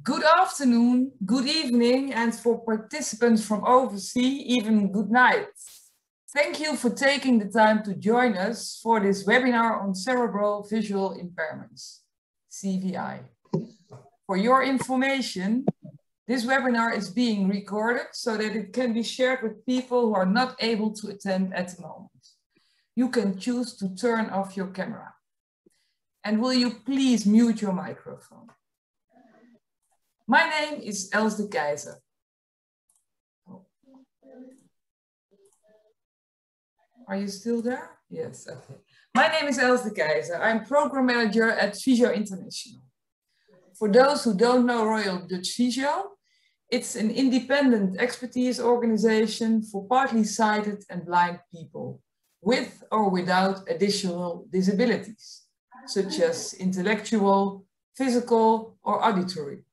Good afternoon, good evening, and for participants from overseas, even good night. Thank you for taking the time to join us for this webinar on Cerebral Visual Impairments, CVI. For your information, this webinar is being recorded so that it can be shared with people who are not able to attend at the moment. You can choose to turn off your camera. And will you please mute your microphone? My name is Els de Keizer. Are you still there? Yes, okay. My name is Els de Keizer. I'm program manager at Visio International. For those who don't know Royal Dutch Visio, it's an independent expertise organization for partly sighted and blind people with or without additional disabilities, such as intellectual, physical, or auditory.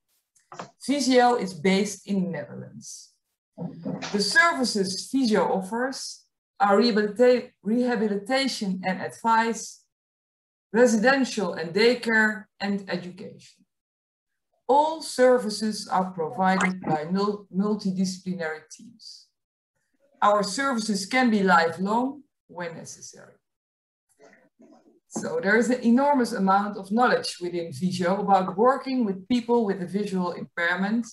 Visio is based in the Netherlands. The services Visio offers are rehabilitation and advice, residential and daycare, and education. All services are provided by multidisciplinary teams. Our services can be lifelong when necessary. So there is an enormous amount of knowledge within Visio about working with people with a visual impairment.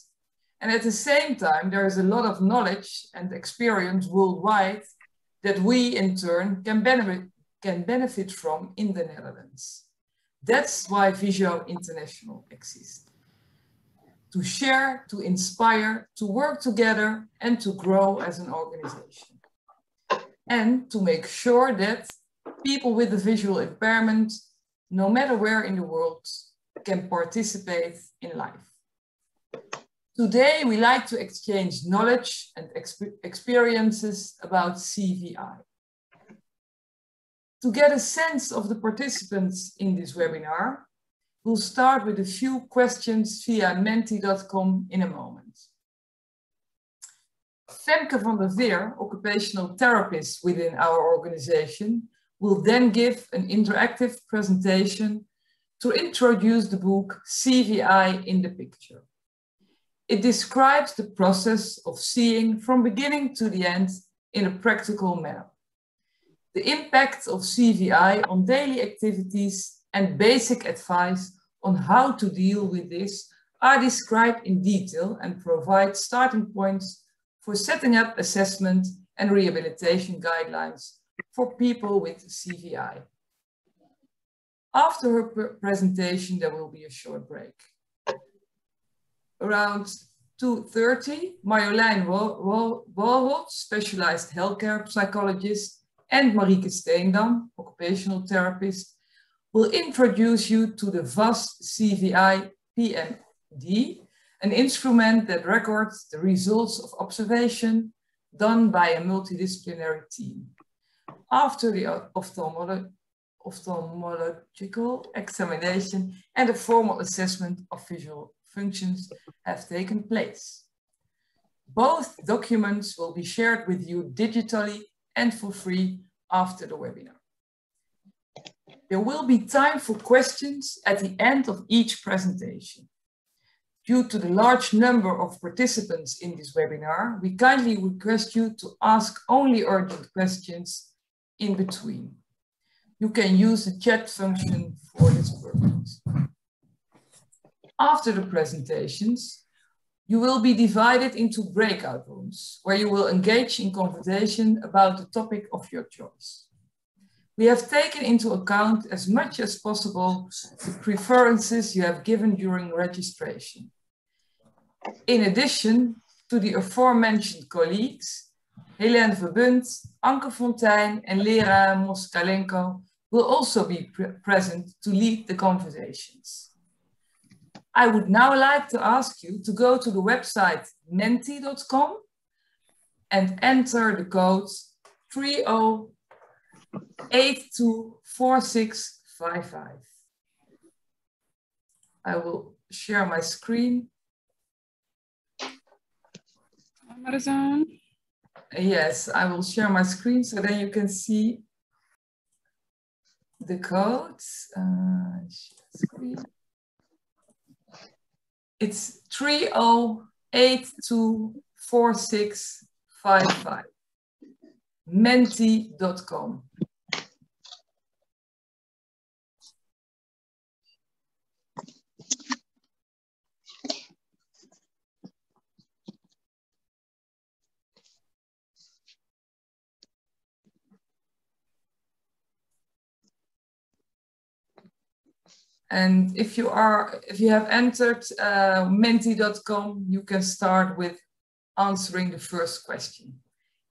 And at the same time, there is a lot of knowledge and experience worldwide that we in turn can benefit from in the Netherlands. That's why Visio International exists. To share, to inspire, to work together, and to grow as an organization. And to make sure that people with a visual impairment, no matter where in the world, can participate in life. Today, we like to exchange knowledge and experiences about CVI. To get a sense of the participants in this webinar, we'll start with a few questions via menti.com in a moment. Femke van der Veer, occupational therapist within our organization, will then give an interactive presentation to introduce the book CVI in the Picture. It describes the process of seeing from beginning to the end in a practical manner. The impact of CVI on daily activities and basic advice on how to deal with this are described in detail and provide starting points for setting up assessment and rehabilitation guidelines for people with CVI. After her presentation, there will be a short break. Around 2:30, Marjolein Walrot, specialized healthcare psychologist, and Marieke Steendam, occupational therapist, will introduce you to the VAS CVI PMD, an instrument that records the results of observation done by a multidisciplinary team. After the ophthalmological examination and a formal assessment of visual functions have taken place. Both documents will be shared with you digitally and for free after the webinar. There will be time for questions at the end of each presentation. Due to the large number of participants in this webinar, we kindly request you to ask only urgent questions in between. You can use the chat function for this purpose. After the presentations, you will be divided into breakout rooms where you will engage in conversation about the topic of your choice. We have taken into account as much as possible the preferences you have given during registration. In addition to the aforementioned colleagues, Helene Verbund, Anke Fontijn, and Lera Moskalenko will also be present to lead the conversations. I would now like to ask you to go to the website menti.com and enter the code 30824655. I will share my screen. Yes, I will share my screen so then you can see the code. Share screen. It's 30824655. Menti.com. And if you have entered Menti.com, you can start with answering the first question.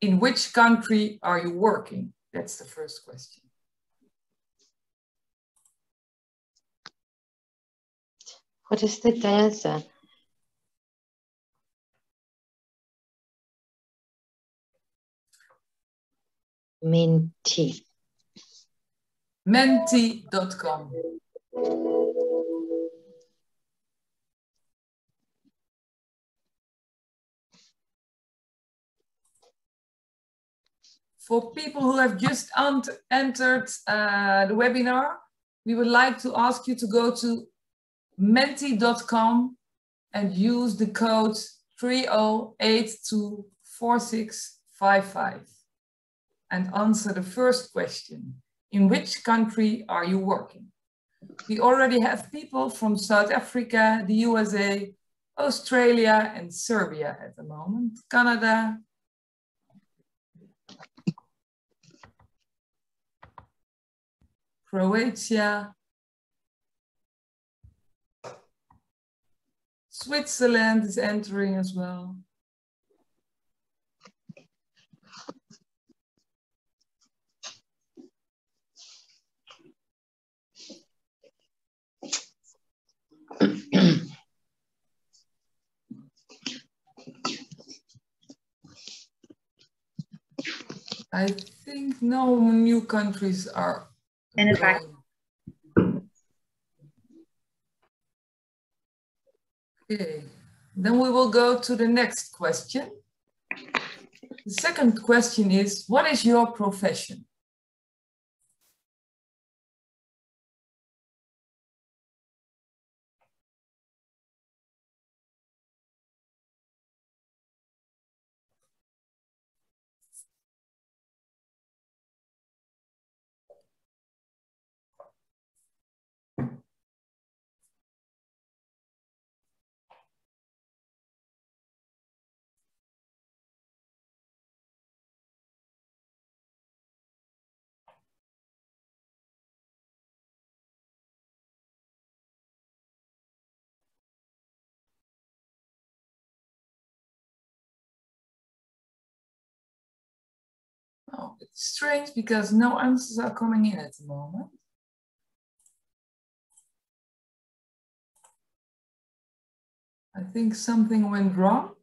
In which country are you working? That's the first question. What is the answer? Menti. Menti.com. For people who have just entered the webinar, we would like to ask you to go to menti.com and use the code 30824655 and answer the first question. In which country are you working? We already have people from South Africa, the USA, Australia, and Serbia at the moment, Canada, Croatia, Switzerland is entering as well. I think no new countries are going. Okay, then we will go to the next question. The second question is, what is your profession? Oh, it's strange because no answers are coming in at the moment. I think something went wrong.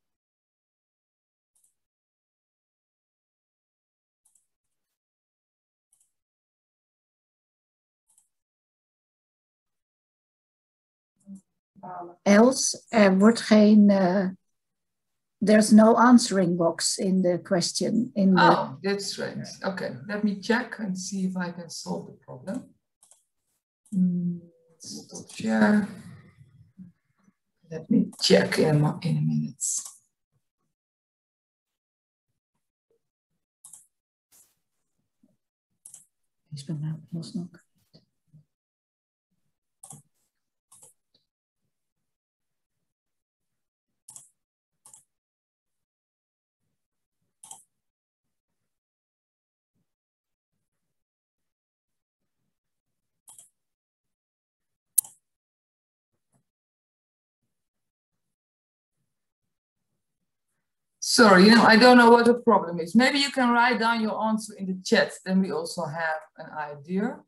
Els, wordt geen... there's no answering box in the question. Oh, that's strange. Okay, let me check and see if I can solve the problem. Stop share. Let me check in a minute. Is bij mij los nog. Sorry, I don't know what the problem is. Maybe you can write down your answer in the chat, then we also have an idea.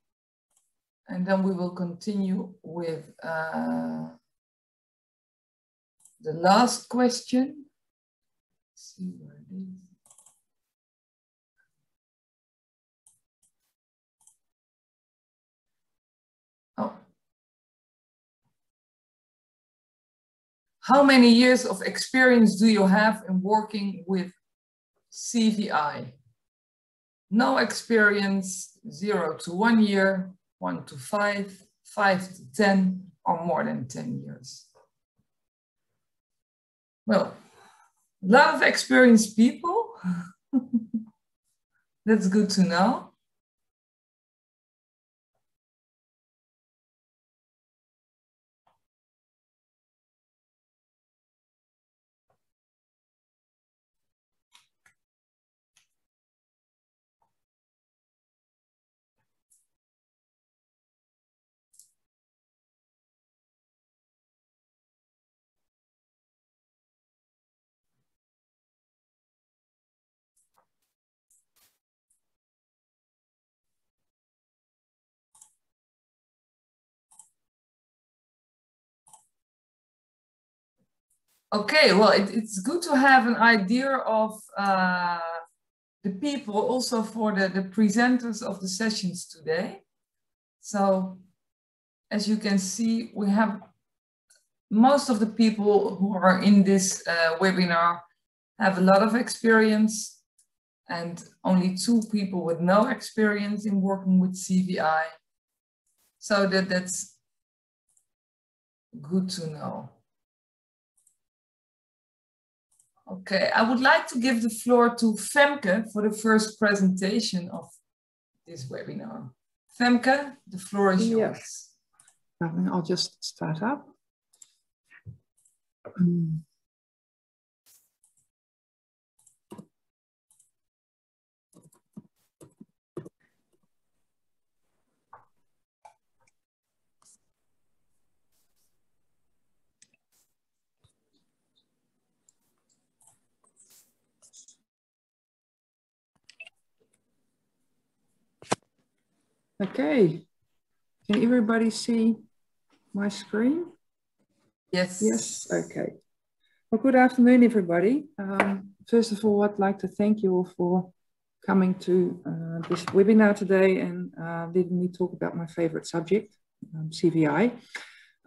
And then we will continue with the last question. Let's see where it is. Oh. How many years of experience do you have in working with CVI? No experience, 0 to 1 year, 1 to 5, 5 to 10, or more than 10 years. Well, a lot of experienced people. That's good to know. Okay, well, it's good to have an idea of the people also for the presenters of the sessions today. So, as you can see, we have most of the people who are in this webinar have a lot of experience, and only 2 people with no experience in working with CVI. So that's good to know. Okay, I would like to give the floor to Femke for the first presentation of this webinar. Femke, the floor is yours. Yes. I'll just start up. Okay, can everybody see my screen? Yes. Yes, okay. Well, good afternoon, everybody. First of all, I'd like to thank you all for coming to this webinar today and letting me talk about my favorite subject, CVI,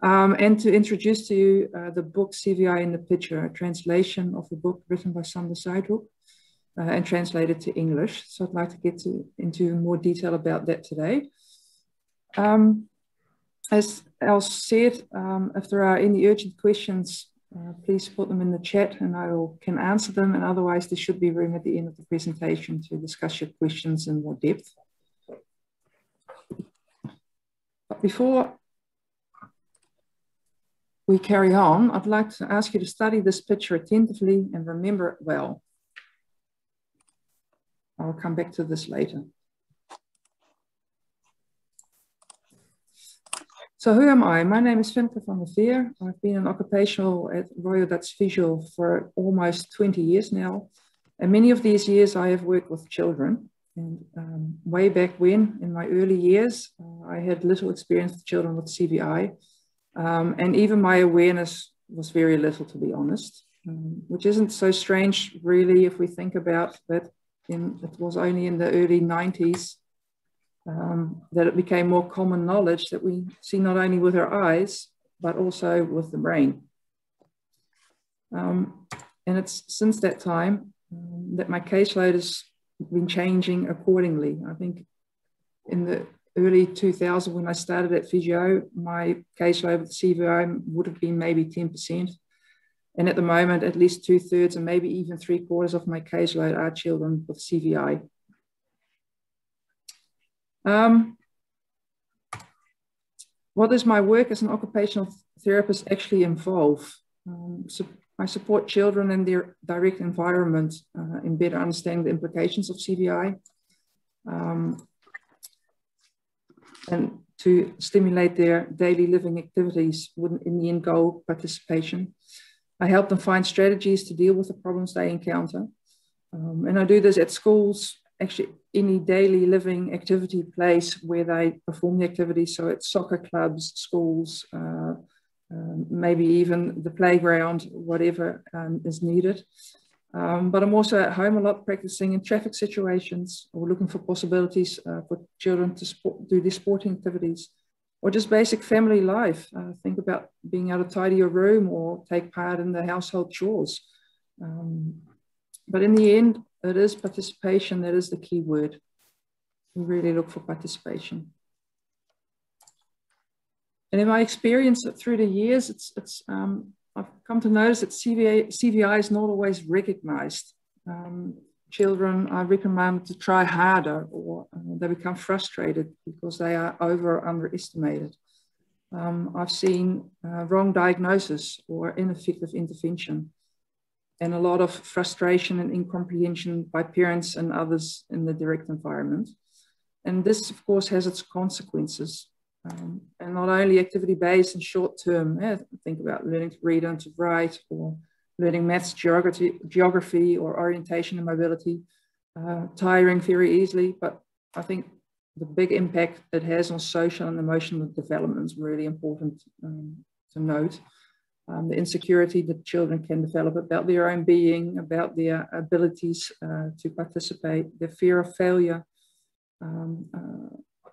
and to introduce to you the book CVI in the Picture, a translation of the book written by Sander Seidhoek and translated to English. So I'd like to get into more detail about that today. As Els said, if there are any urgent questions, please put them in the chat and I can answer them, and otherwise there should be room at the end of the presentation to discuss your questions in more depth. But before we carry on, I'd like to ask you to study this picture attentively and remember it well. I'll come back to this later. So who am I? My name is Femke van der Veer. I've been an occupational at Royal Dutch Visio for almost 20 years now. And many of these years I have worked with children. And way back when, in my early years, I had little experience with children with CVI. And even my awareness was very little, to be honest, which isn't so strange, really, if we think about that. It was only in the early 90s that it became more common knowledge that we see not only with our eyes, but also with the brain. And it's since that time that my caseload has been changing accordingly. I think in the early 2000s, when I started at Visio, my caseload with CVI would have been maybe 10%. And at the moment, at least 2/3 and maybe even 3/4 of my caseload are children with CVI. What does my work as an occupational therapist actually involve? So I support children in their direct environment in better understanding the implications of CVI and to stimulate their daily living activities with, in the end goal, participation. I help them find strategies to deal with the problems they encounter. And I do this at schools, actually any daily living activity place where they perform the activities. So at soccer clubs, schools, maybe even the playground, whatever is needed. But I'm also at home a lot practicing in traffic situations or looking for possibilities for children to do their sporting activities. Or just basic family life. Think about being able to tidy your room or take part in the household chores. But in the end, it is participation that is the key word. We really look for participation. And in my experience through the years, I've come to notice that CVI is not always recognized. Children are recommended to try harder, or they become frustrated because they are over or underestimated. I've seen wrong diagnosis or ineffective intervention, and a lot of frustration and incomprehension by parents and others in the direct environment. And this, of course, has its consequences. And not only activity-based and short-term, think about learning to read and to write, or learning maths, geography, or orientation and mobility, tiring very easily. But I think the big impact it has on social and emotional development is really important to note. The insecurity that children can develop about their own being, about their abilities to participate, their fear of failure,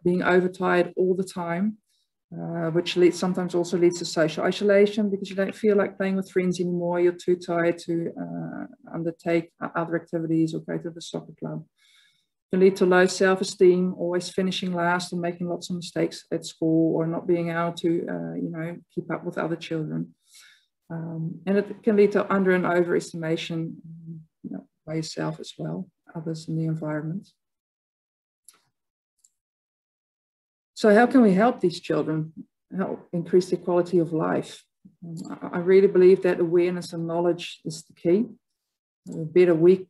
being overtired all the time, which sometimes also leads to social isolation because you don't feel like playing with friends anymore. You're too tired to undertake other activities or go to the soccer club. It can lead to low self-esteem, always finishing last and making lots of mistakes at school, or not being able to, keep up with other children. And it can lead to under and overestimation by yourself as well, others in the environment. So how can we help these children, help increase their quality of life? I really believe that awareness and knowledge is the key. The better we,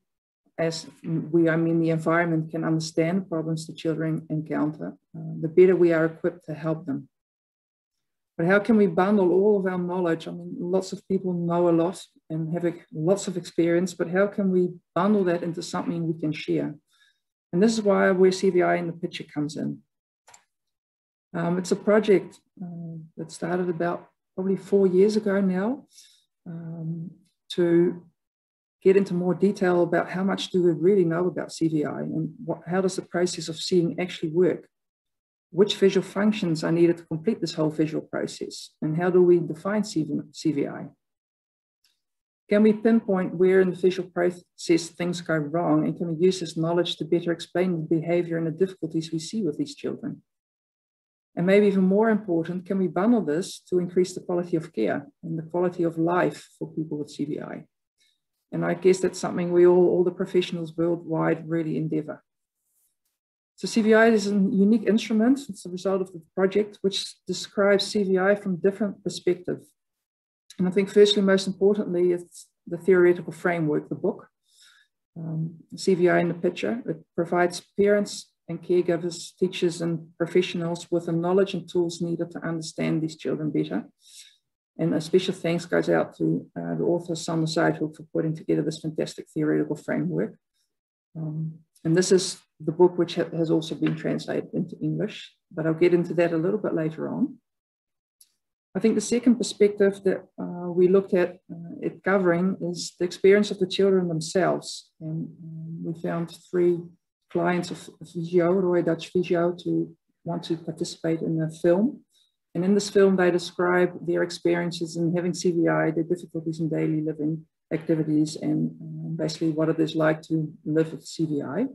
the environment, can understand the problems the children encounter, the better we are equipped to help them. But how can we bundle all of our knowledge? I mean, lots of people know a lot and have lots of experience, but how can we bundle that into something we can share? And this is where CVI in the picture comes in. It's a project that started about probably 4 years ago now, to get into more detail about how much do we really know about CVI, and how does the process of seeing actually work? Which visual functions are needed to complete this whole visual process? And how do we define CVI? Can we pinpoint where in the visual process things go wrong? And can we use this knowledge to better explain the behavior and the difficulties we see with these children? And maybe even more important, can we bundle this to increase the quality of care and the quality of life for people with CVI? And I guess that's something we all the professionals worldwide really endeavor. So CVI is a unique instrument. It's a result of the project which describes CVI from different perspectives. And I think firstly, most importantly, it's the theoretical framework, the book. CVI in the picture, it provides parents and caregivers, teachers and professionals with the knowledge and tools needed to understand these children better. And a special thanks goes out to the author, Sander Zuidhoek, for putting together this fantastic theoretical framework. And this is the book which has also been translated into English, but I'll get into that a little bit later on. I think the second perspective that we looked at it covering is the experience of the children themselves. And we found 3 clients of Visio, Royal Dutch Visio, to want to participate in the film. And in this film, they describe their experiences in having CVI, their difficulties in daily living activities, and basically what it is like to live with CVI.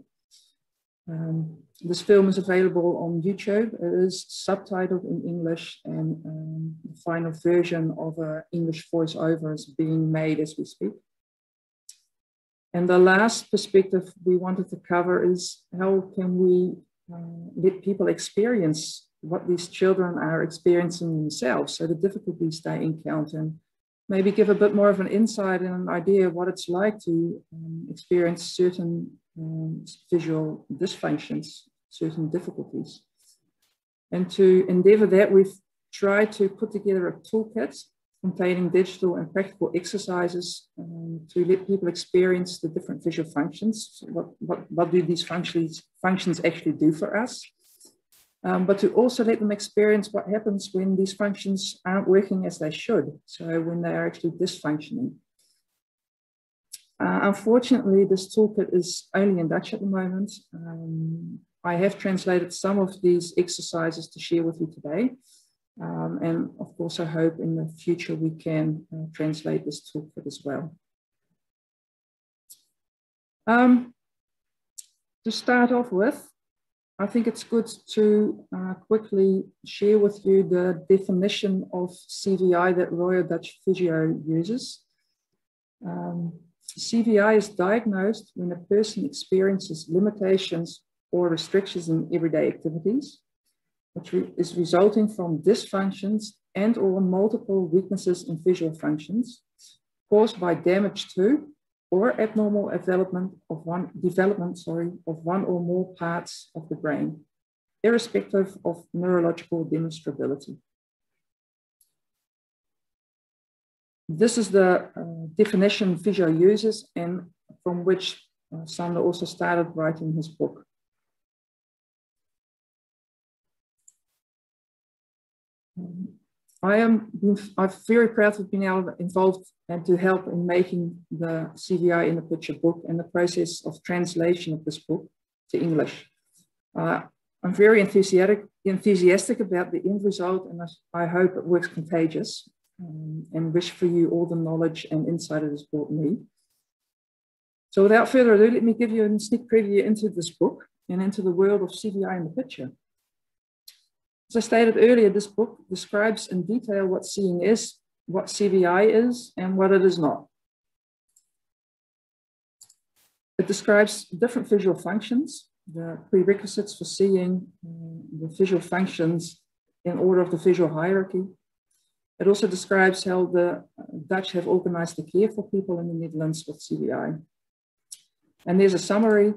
This film is available on YouTube. It is subtitled in English, and the final version of an English voiceover is being made as we speak. And the last perspective we wanted to cover is how can we let people experience what these children are experiencing themselves, so the difficulties they encounter, and maybe give a bit more of an insight and an idea of what it's like to experience certain visual dysfunctions, certain difficulties. And to endeavor that, we've tried to put together a toolkit containing digital and practical exercises to let people experience the different visual functions. So what do these functions actually do for us? But to also let them experience what happens when these functions aren't working as they should. So when they are actually dysfunctioning. Unfortunately, this toolkit is only in Dutch at the moment. I have translated some of these exercises to share with you today. And of course, I hope in the future we can translate this toolkit as well. To start off with, I think it's good to quickly share with you the definition of CVI that Royal Dutch Visio uses. CVI is diagnosed when a person experiences limitations or restrictions in everyday activities, which is resulting from dysfunctions and or multiple weaknesses in visual functions caused by damage to or abnormal development of one or more parts of the brain, irrespective of neurological demonstrability. This is the definition Visio uses, and from which Sander also started writing his book. I'm very proud to have been involved and to help in making the CVI in the Picture book and the process of translation of this book to English. I'm very enthusiastic about the end result, and I hope it works contagious, and wish for you all the knowledge and insight it has brought me. So without further ado, let me give you a sneak preview into this book and into the world of CVI in the Picture. As I stated earlier, this book describes in detail what seeing is, what CVI is, and what it is not. It describes different visual functions, the prerequisites for seeing, the visual functions in order of the visual hierarchy. It also describes how the Dutch have organized the care for people in the Netherlands with CVI. And there's a summary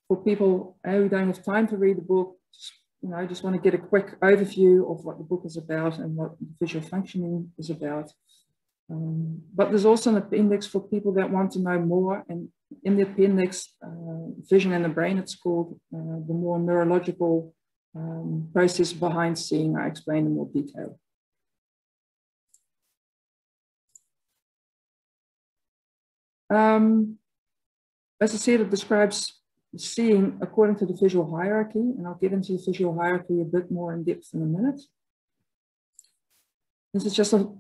for people who don't have time to read the book. I just want to get a quick overview of what the book is about and what visual functioning is about. But there's also an appendix for people that want to know more. And in the appendix, Vision in the Brain, it's called, the more neurological process behind seeing, I explain in more detail. As I said, it describes seeing according to the visual hierarchy, and I'll get into the visual hierarchy a bit more in depth in a minute. This is just a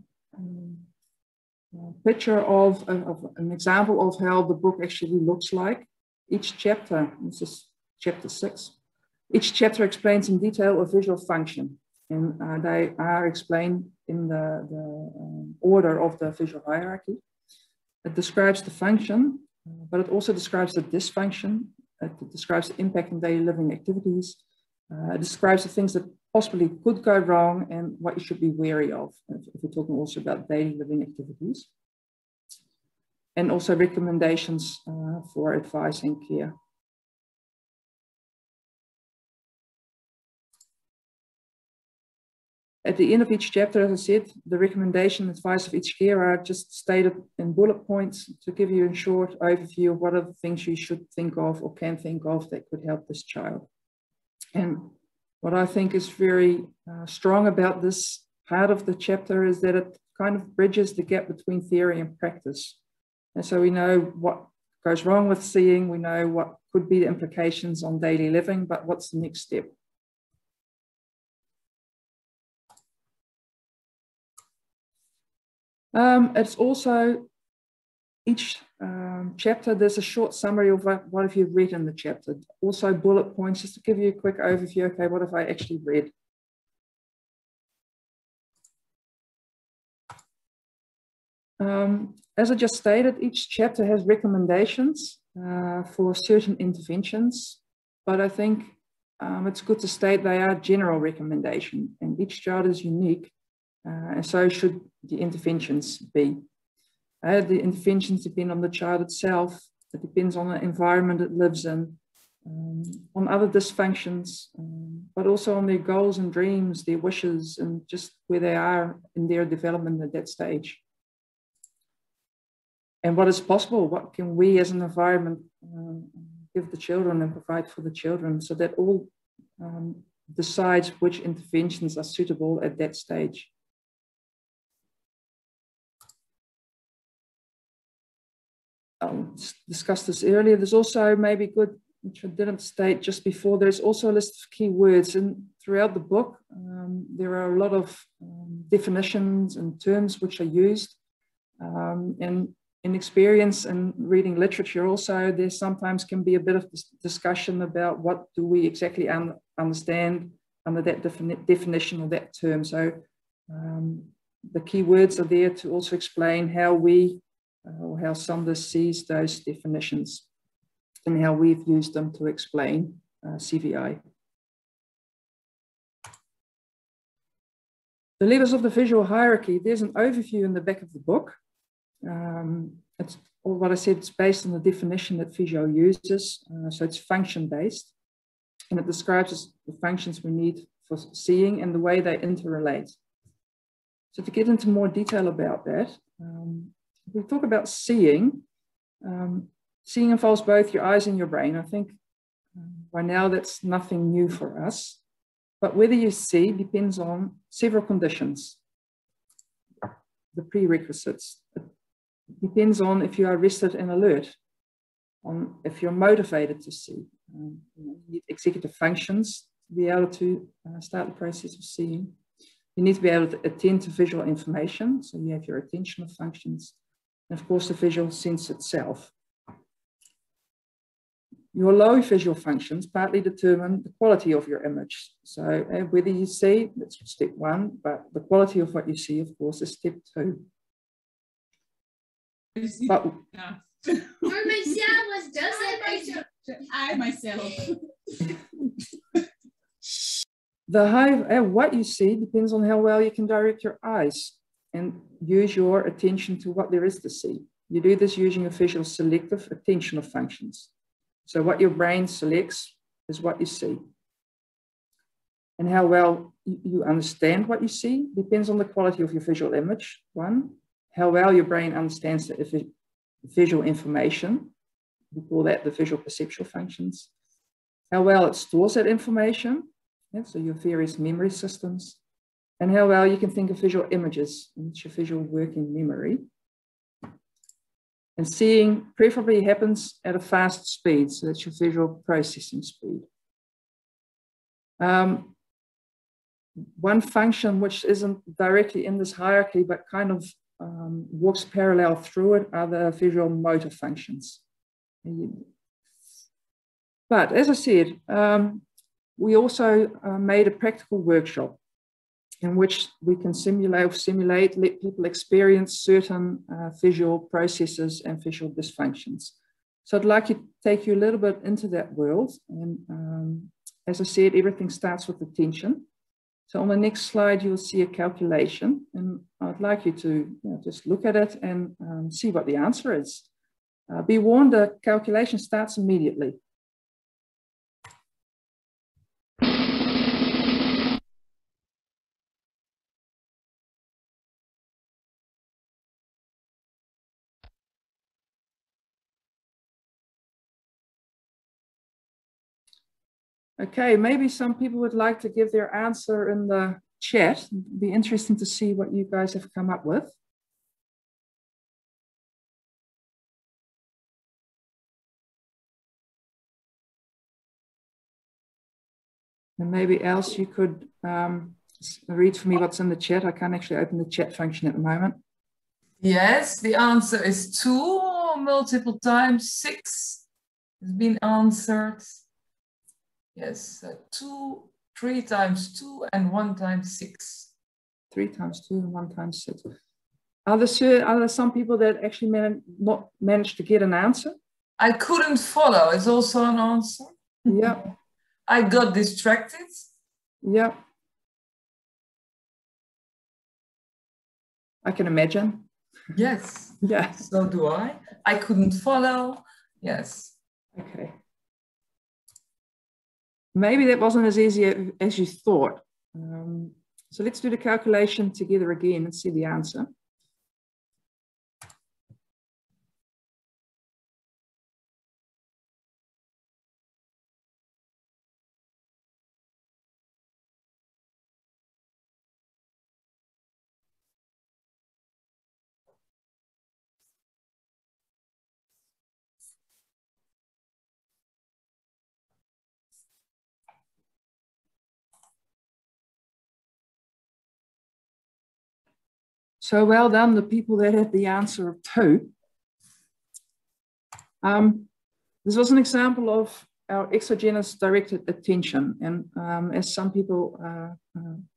picture of an example of how the book actually looks like. Each chapter, this is chapter 6, each chapter explains in detail a visual function, and they are explained in the order of the visual hierarchy. It describes the function, but it also describes the dysfunction. It describes the impact on daily living activities. It describes the things that possibly could go wrong and what you should be wary of, if we're talking also about daily living activities. And also recommendations for advice and care. At the end of each chapter, as I said, the recommendation and advice of each care are just stated in bullet points to give you a short overview of what are the things you should think of or can think of that could help this child. And what I think is very strong about this part of the chapter is that it kind of bridges the gap between theory and practice. And so we know what goes wrong with seeing, we know what could be the implications on daily living, but what's the next step? It's also, each chapter, there's a short summary of what have you read in the chapter. Also bullet points, just to give you a quick overview, okay, what have I actually read? As I just stated, each chapter has recommendations for certain interventions, but I think it's good to state they are general recommendations, and each child is unique. And so should the interventions be. The interventions depend on the child itself. It depends on the environment it lives in, on other dysfunctions, but also on their goals and dreams, their wishes, and just where they are in their development at that stage. And what is possible, what can we as an environment give the children and provide for the children, so that all decides which interventions are suitable at that stage. Discussed this earlier. There's also maybe good, which I didn't state just before, there's also a list of key words, and throughout the book there are a lot of definitions and terms which are used, and in experience and reading literature also, there sometimes can be a bit of discussion about what do we exactly understand under that definition or that term. So the key words are there to also explain how we, or how Sanders sees those definitions and how we've used them to explain CVI. The levels of the visual hierarchy, there's an overview in the back of the book. It's all what I said, it's based on the definition that Visio uses. So it's function-based, and it describes the functions we need for seeing and the way they interrelate. So to get into more detail about that, if we talk about seeing, seeing involves both your eyes and your brain. I think by now that's nothing new for us, but whether you see depends on several conditions. The prerequisites. It depends on if you are rested and alert, on if you're motivated to see. You need executive functions to be able to start the process of seeing. You need to be able to attend to visual information, so you have your attentional functions, and of course the visual sense itself. Your low visual functions partly determine the quality of your image. So whether you see, that's step one, but the quality of what you see, of course, is step two. But, For myself was just like I myself. What you see depends on how well you can direct your eyes and use your attention to what there is to see. You do this using your visual selective attentional functions. So what your brain selects is what you see. And how well you understand what you see depends on the quality of your visual image, one. How well your brain understands the visual information. We call that the visual perceptual functions. How well it stores that information. Yeah, so your various memory systems, and how well you can think of visual images, and it's your visual working memory. And seeing preferably happens at a fast speed, so that's your visual processing speed. One function which isn't directly in this hierarchy, but kind of walks parallel through it, are the visual motor functions. But as I said, we also made a practical workshop in which we can simulate, let people experience certain visual processes and visual dysfunctions. So I'd like to take you a little bit into that world. And as I said, everything starts with attention. So on the next slide, you'll see a calculation, and I'd like you to just look at it and see what the answer is. Be warned, the calculation starts immediately. Okay, maybe some people would like to give their answer in the chat. It'd be interesting to see what you guys have come up with. And maybe else you could read for me what's in the chat. I can't actually open the chat function at the moment. Yes, the answer is 2 multiple times 6 has been answered. Yes, 3 times 2 and 1 times 6. 3 times 2 and 1 times 6. Are there some people that actually not managed to get an answer? I couldn't follow. It's also an answer. Yeah. I got distracted. Yeah. I can imagine. Yes. Yeah. So do I. I couldn't follow. Yes. Okay. Maybe that wasn't as easy as you thought. So let's do the calculation together again and see the answer. So well done, the people that had the answer of 2. This was an example of our exogenous directed attention. And as some people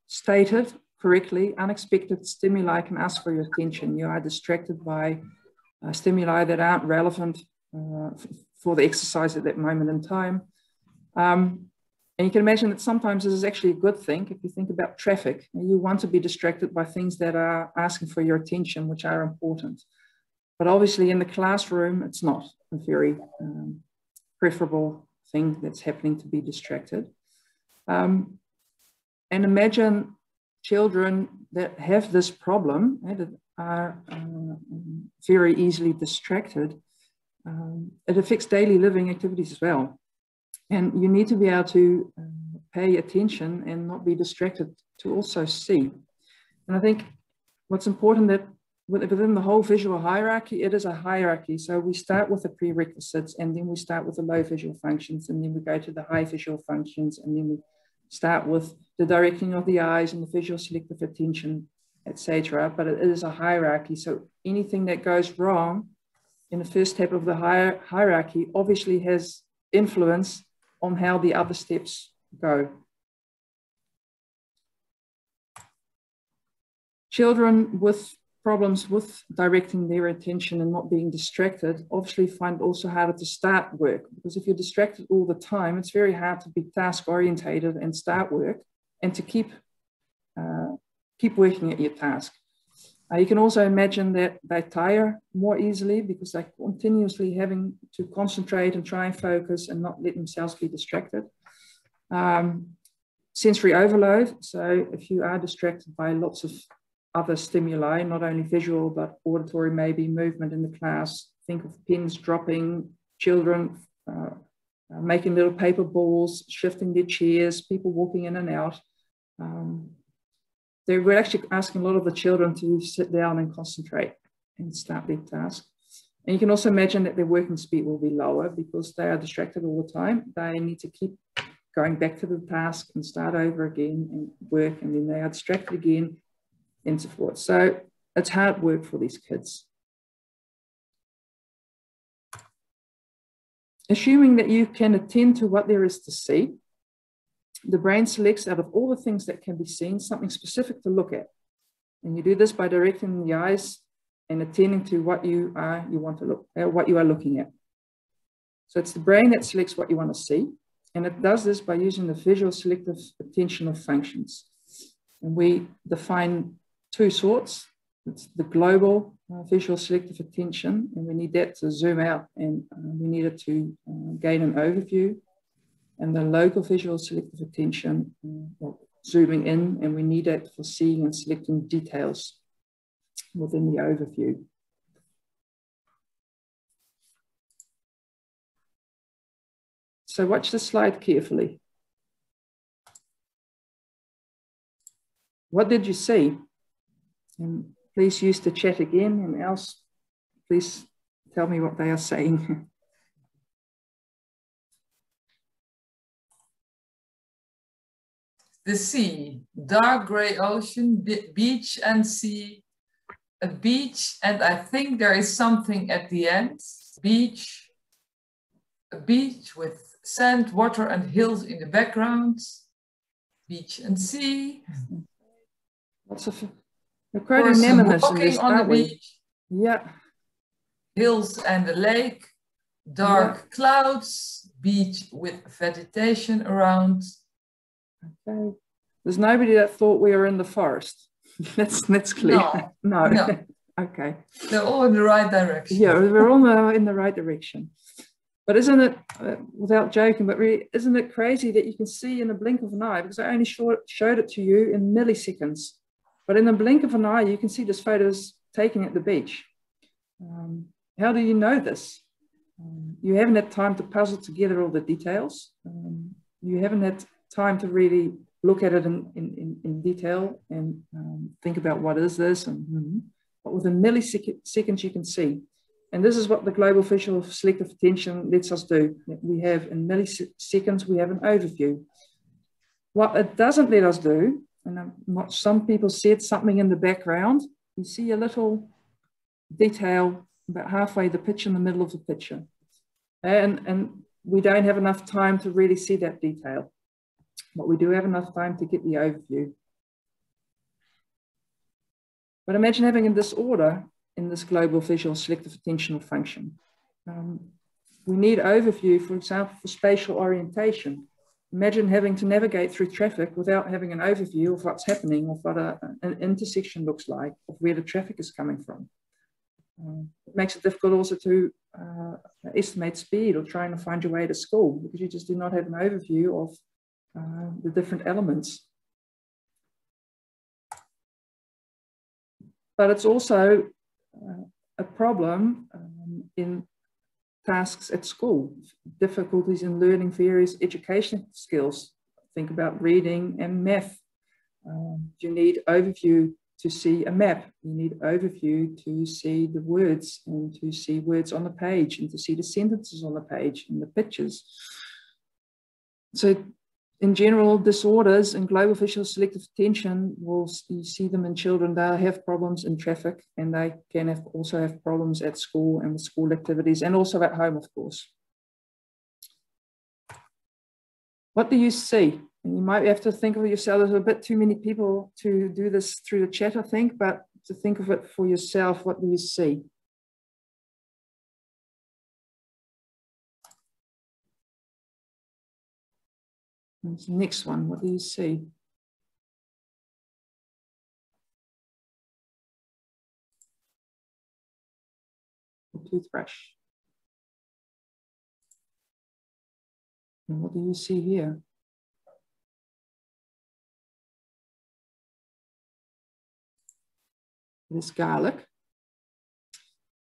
stated correctly, unexpected stimuli can ask for your attention. You are distracted by stimuli that aren't relevant for the exercise at that moment in time. And you can imagine that sometimes this is actually a good thing. If you think about traffic, you want to be distracted by things that are asking for your attention, which are important. But obviously in the classroom, it's not a very preferable thing that's happening to be distracted. And imagine children that have this problem, that are very easily distracted. It affects daily living activities as well. And you need to be able to pay attention and not be distracted to also see. And I think what's important that within the whole visual hierarchy, it is a hierarchy. So we start with the prerequisites, and then we start with the low visual functions, and then we go to the high visual functions, and then we start with the directing of the eyes and the visual selective attention, etc. But it is a hierarchy. So anything that goes wrong in the first step of the hierarchy obviously has influence on how the other steps go. Children with problems with directing their attention and not being distracted obviously find it also harder to start work, because if you're distracted all the time, it's very hard to be task orientated and start work and to keep working at your task. You can also imagine that they tire more easily because they're continuously having to concentrate and try and focus and not let themselves be distracted. Sensory overload. So if you are distracted by lots of other stimuli, not only visual, but auditory, maybe movement in the class, think of pins dropping, children making little paper balls, shifting their chairs, people walking in and out. They were actually asking a lot of the children to sit down and concentrate and start their task. And you can also imagine that their working speed will be lower because they are distracted all the time. They need to keep going back to the task and start over again and work, and then they are distracted again and so forth. So it's hard work for these kids. Assuming that you can attend to what there is to see, the brain selects out of all the things that can be seen, something specific to look at. And you do this by directing the eyes and attending to what you want to look at, what you are looking at. So it's the brain that selects what you want to see. And it does this by using the visual selective attentional functions. And we define two sorts. It's the global visual selective attention, and we need that to zoom out, and we need it to gain an overview. And the local visual selective attention, zooming in, and we need it for seeing and selecting details within the overview. So watch the slide carefully. What did you see? And please use the chat again, and else please tell me what they are saying. The sea, dark gray ocean, beach and sea, a beach, and I think there is something at the end. Beach, a beach with sand, water and hills in the background. Beach and sea. Lots of quite unanimous in this, on the beach. Yeah. Hills and a lake, dark clouds, beach with vegetation around. Okay. There's nobody that thought we were in the forest. That's clear. No. Okay. They're all in the right direction. Yeah, we're all in the right direction. But isn't it, without joking, but really, isn't it crazy that you can see in a blink of an eye, because I only showed it to you in milliseconds, but in a blink of an eye, you can see this photos taken at the beach. How do you know this? You haven't had time to puzzle together all the details. You haven't had time to really look at it in detail and think about what is this, but within milliseconds you can see. And this is what the global visual selective attention lets us do. We have in milliseconds, we have an overview. What it doesn't let us do, and some people said something in the background, you see a little detail about halfway the picture in the middle of the picture. And we don't have enough time to really see that detail, but we do have enough time to get the overview. But imagine having a disorder in this global visual selective attentional function. We need overview, for example, for spatial orientation. Imagine having to navigate through traffic without having an overview of what's happening, of what an intersection looks like, of where the traffic is coming from. It makes it difficult also to estimate speed or trying to find your way to school, because you just do not have an overview of the different elements. But it's also a problem in tasks at school, difficulties in learning various educational skills. Think about reading and math. You need overview to see a map. You need overview to see the words and to see words on the page and to see the sentences on the page and the pictures. So in general, disorders in global visual selective attention, you see them in children. They have problems in traffic, and they can also have problems at school and with school activities, and also at home, of course. What do you see? And you might have to think of yourself. There's a bit too many people to do this through the chat, I think, but to think of it for yourself, what do you see? That's the next one. What do you see? A toothbrush. And what do you see here? This garlic.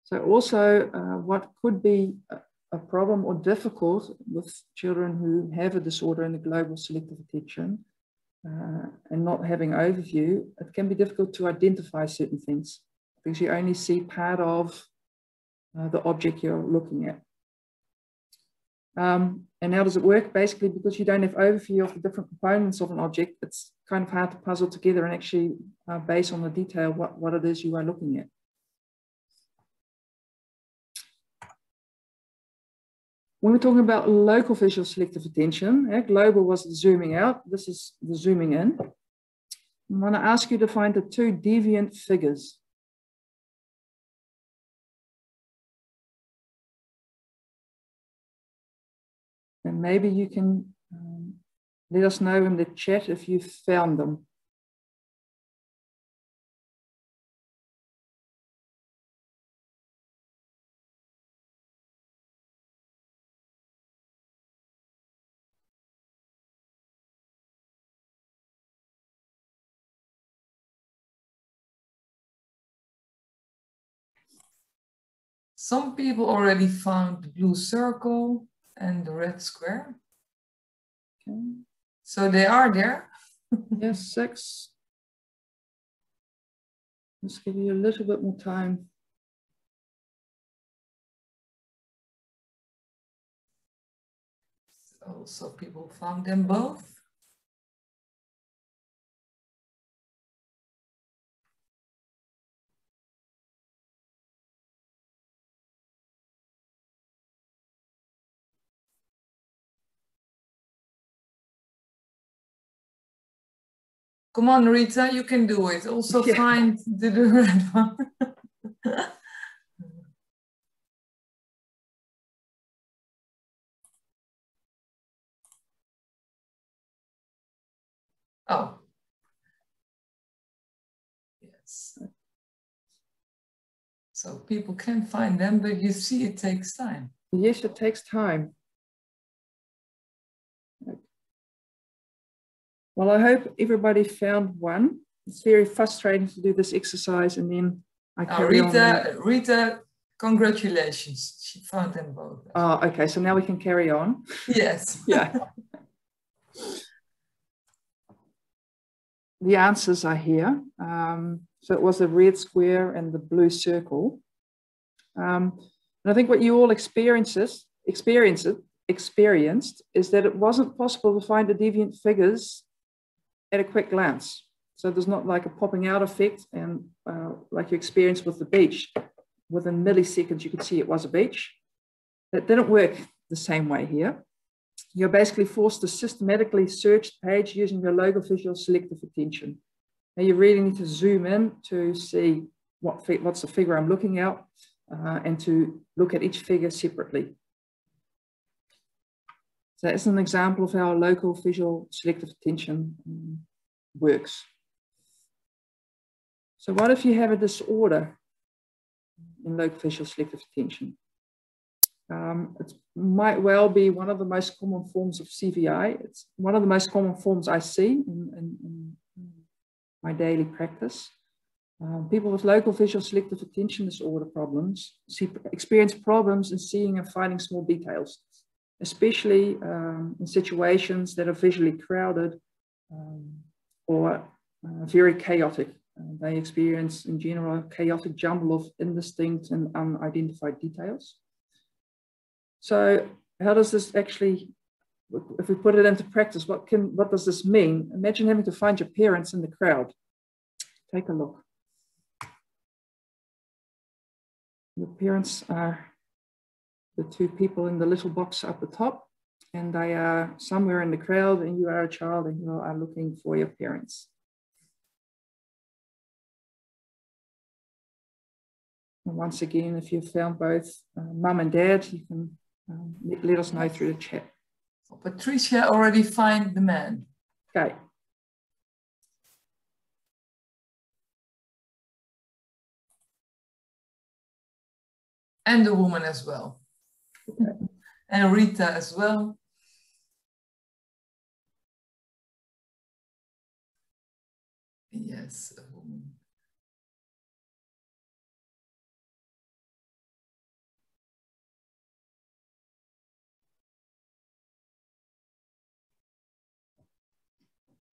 So also what could be a problem or difficult with children who have a disorder in the global selective attention and not having overview, it can be difficult to identify certain things because you only see part of the object you're looking at. And how does it work? Basically, because you don't have overview of the different components of an object, it's kind of hard to puzzle together and actually base on the detail what it is you are looking at. When we're talking about local visual selective attention, global was the zooming out, this is the zooming in. I want to ask you to find the two deviant figures. And maybe you can let us know in the chat if you've found them. Some people already found the blue circle and the red square. Okay. So they are there. Yes, 6. Let's give you a little bit more time. So people found them both. Come on, Rita, you can do it. Also find the red one. Oh. Yes. So people can find them, but you see it takes time. Yes, it takes time. Well, I hope everybody found one. It's very frustrating to do this exercise and then I carry on. Rita, congratulations. She found them both. Oh, okay. So now we can carry on. Yes. Yeah. The answers are here. So it was the red square and the blue circle. And I think what you all experienced is that it wasn't possible to find the deviant figures at a quick glance. So there's not like a popping out effect and like you experienced with the beach. Within milliseconds, you could see it was a beach. that didn't work the same way here. You're basically forced to systematically search the page using your Locofacial selective attention. Now you really need to zoom in to see what's the figure I'm looking at and to look at each figure separately. So that's an example of how Locofacial selective attention works. So what if you have a disorder in Locofacial selective attention? It might well be one of the most common forms of CVI. It's one of the most common forms I see in my daily practice. People with Locofacial selective attention disorder problems experience problems in seeing and finding small details, especially in situations that are visually crowded or very chaotic. They experience, in general, a chaotic jumble of indistinct and unidentified details. So how does this actually, if we put it into practice, what does this mean? Imagine having to find your parents in the crowd. Take a look. Your parents are the two people in the little box up the top, and they are somewhere in the crowd, and you are a child and you are looking for your parents. And once again, if you've found both mum and dad, you can let us know through the chat. Patricia already find the man. Okay. And the woman as well. Okay. And Rita as well. Yes, a woman.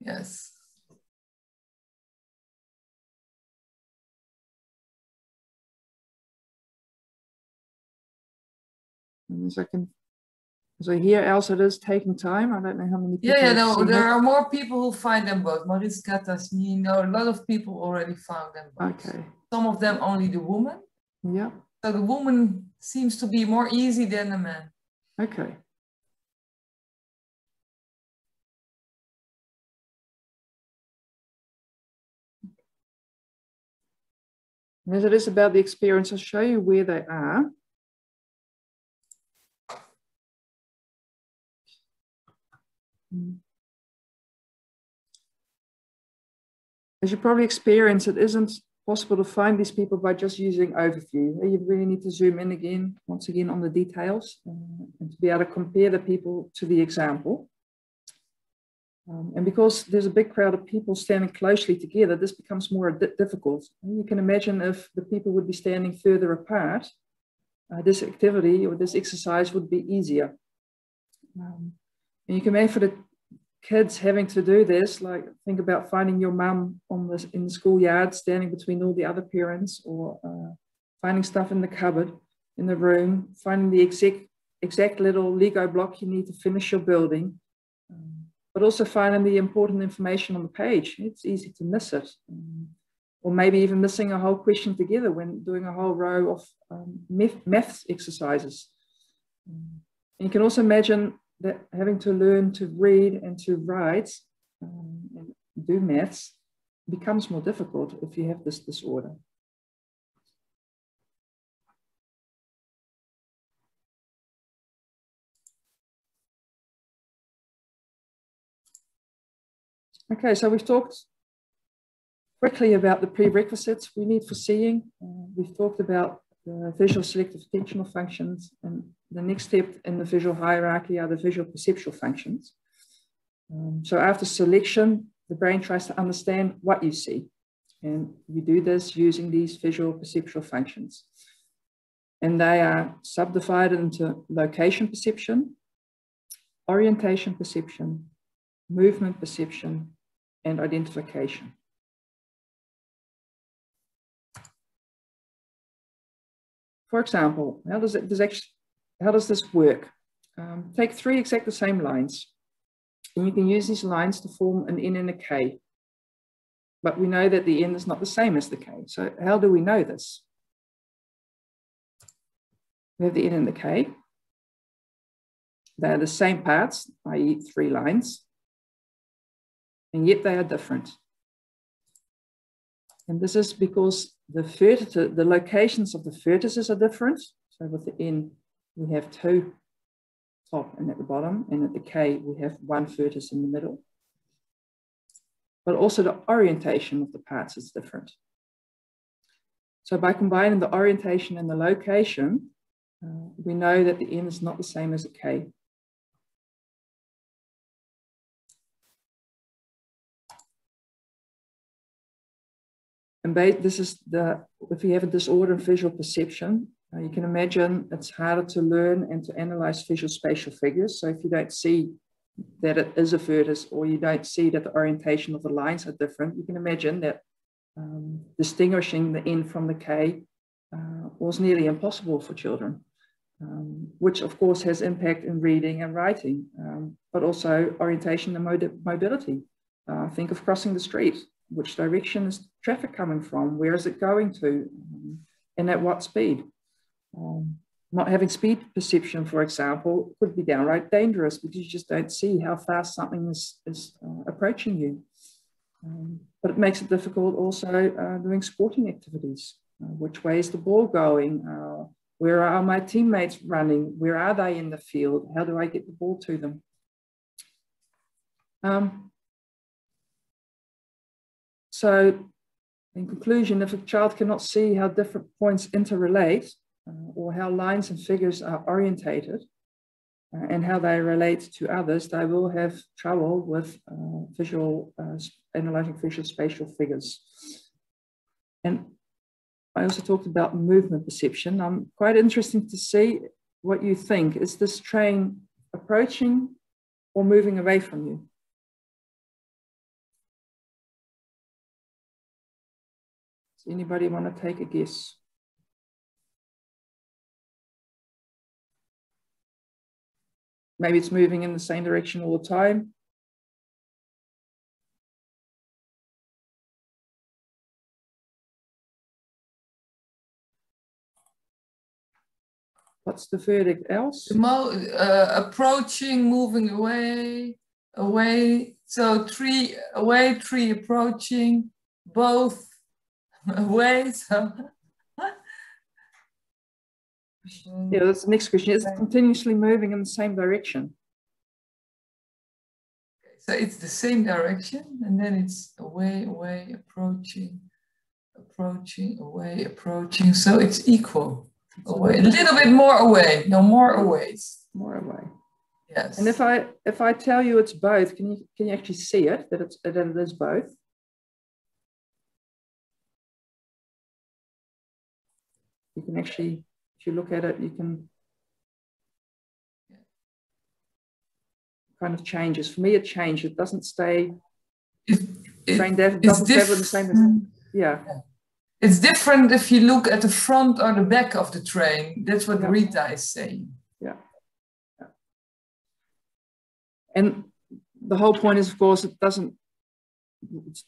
Yes. So here, Elsa, it is taking time. I don't know how many people. Yeah, no, there are more people who find them both. Mariska, Tasnino, a lot of people already found them both. Okay. Some of them only the woman. Yeah. So the woman seems to be more easy than the man. Okay. And as it is about the experience, I'll show you where they are. As you probably experience, it isn't possible to find these people by just using overview. You really need to zoom in again, once again, on the details and to be able to compare the people to the example. And because there's a big crowd of people standing closely together, this becomes more difficult. And you can imagine if the people would be standing further apart, this activity or this exercise would be easier. And you can imagine for the kids having to do this, like think about finding your mum in the schoolyard, standing between all the other parents, or finding stuff in the cupboard, in the room, finding the exact little Lego block you need to finish your building, but also finding the important information on the page. It's easy to miss it. Or maybe even missing a whole question together when doing a whole row of maths exercises. And you can also imagine that having to learn to read and to write and do maths becomes more difficult if you have this disorder. Okay, so we've talked quickly about the prerequisites we need for seeing. We've talked about the visual selective attentional functions, and the next step in the visual hierarchy are the visual perceptual functions. So after selection, the brain tries to understand what you see, and you do this using these visual perceptual functions. And they are subdivided into location perception, orientation perception, movement perception, and identification. For example, how does this work? Take three exactly the same lines, and you can use these lines to form an N and a K. But we know that the N is not the same as the K. So how do we know this? We have the N and the K. They're the same parts, i.e. 3 lines, and yet they are different. And this is because the locations of the vertices are different. So with the N, we have 2 top and at the bottom, and at the K, we have 1 vertex in the middle. But also the orientation of the parts is different. So by combining the orientation and the location, we know that the N is not the same as a K. And this is if you have a disorder in visual perception, you can imagine it's harder to learn and to analyze visual spatial figures. So if you don't see that it is a vertex, or you don't see that the orientation of the lines are different, you can imagine that distinguishing the N from the K was nearly impossible for children, which of course has impact in reading and writing, but also orientation and mobility. Think of crossing the street. Which direction is traffic coming from? Where is it going to? And at what speed? Not having speed perception, for example, could be downright dangerous because you just don't see how fast something is approaching you. But it makes it difficult also doing sporting activities. Which way is the ball going? Where are my teammates running? Where are they in the field? How do I get the ball to them? So in conclusion, if a child cannot see how different points interrelate, or how lines and figures are orientated, and how they relate to others, they will have trouble with analyzing visual spatial figures. And I also talked about movement perception. I'm quite interested to see what you think. Is this train approaching or moving away from you? Does anybody want to take a guess? Maybe it's moving in the same direction all the time. What's the verdict else? Approaching, moving away. So 3 away, 3 approaching, both away. So yeah, that's the next question. Is it continuously moving in the same direction? So it's the same direction, and then it's away, away, approaching, approaching, away, approaching. So it's equal. Away. A little bit more away. No, more away. More away. Yes. And if I tell you it's both, can you actually see it that it is both? You can actually, if you look at it, you can kind of changes. For me, it changed. It doesn't stay. It doesn't stay with the same. Yeah. It's different if you look at the front or the back of the train. That's what Rita is saying. Yeah. Yeah. And the whole point is, of course,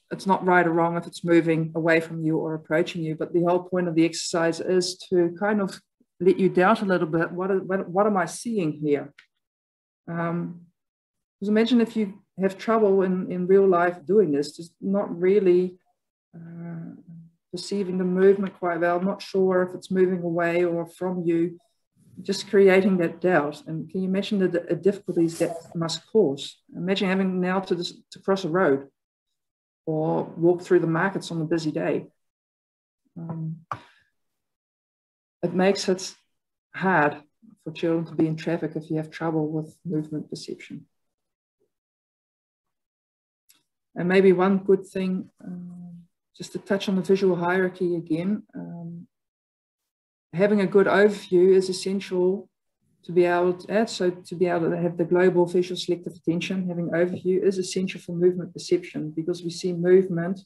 it's not right or wrong if it's moving away from you or approaching you, but the whole point of the exercise is to kind of let you doubt a little bit. What am I seeing here? Because imagine if you have trouble in real life doing this, just not really perceiving the movement quite well, not sure if it's moving away or from you, just creating that doubt. And can you imagine the difficulties that must cause? Imagine having now to cross a road or walk through the markets on a busy day. It makes it hard for children to be in traffic if you have trouble with movement perception. And maybe one good thing, just to touch on the visual hierarchy again, having a good overview is essential to be able to have the global visual selective attention. Having overview is essential for movement perception, because we see movement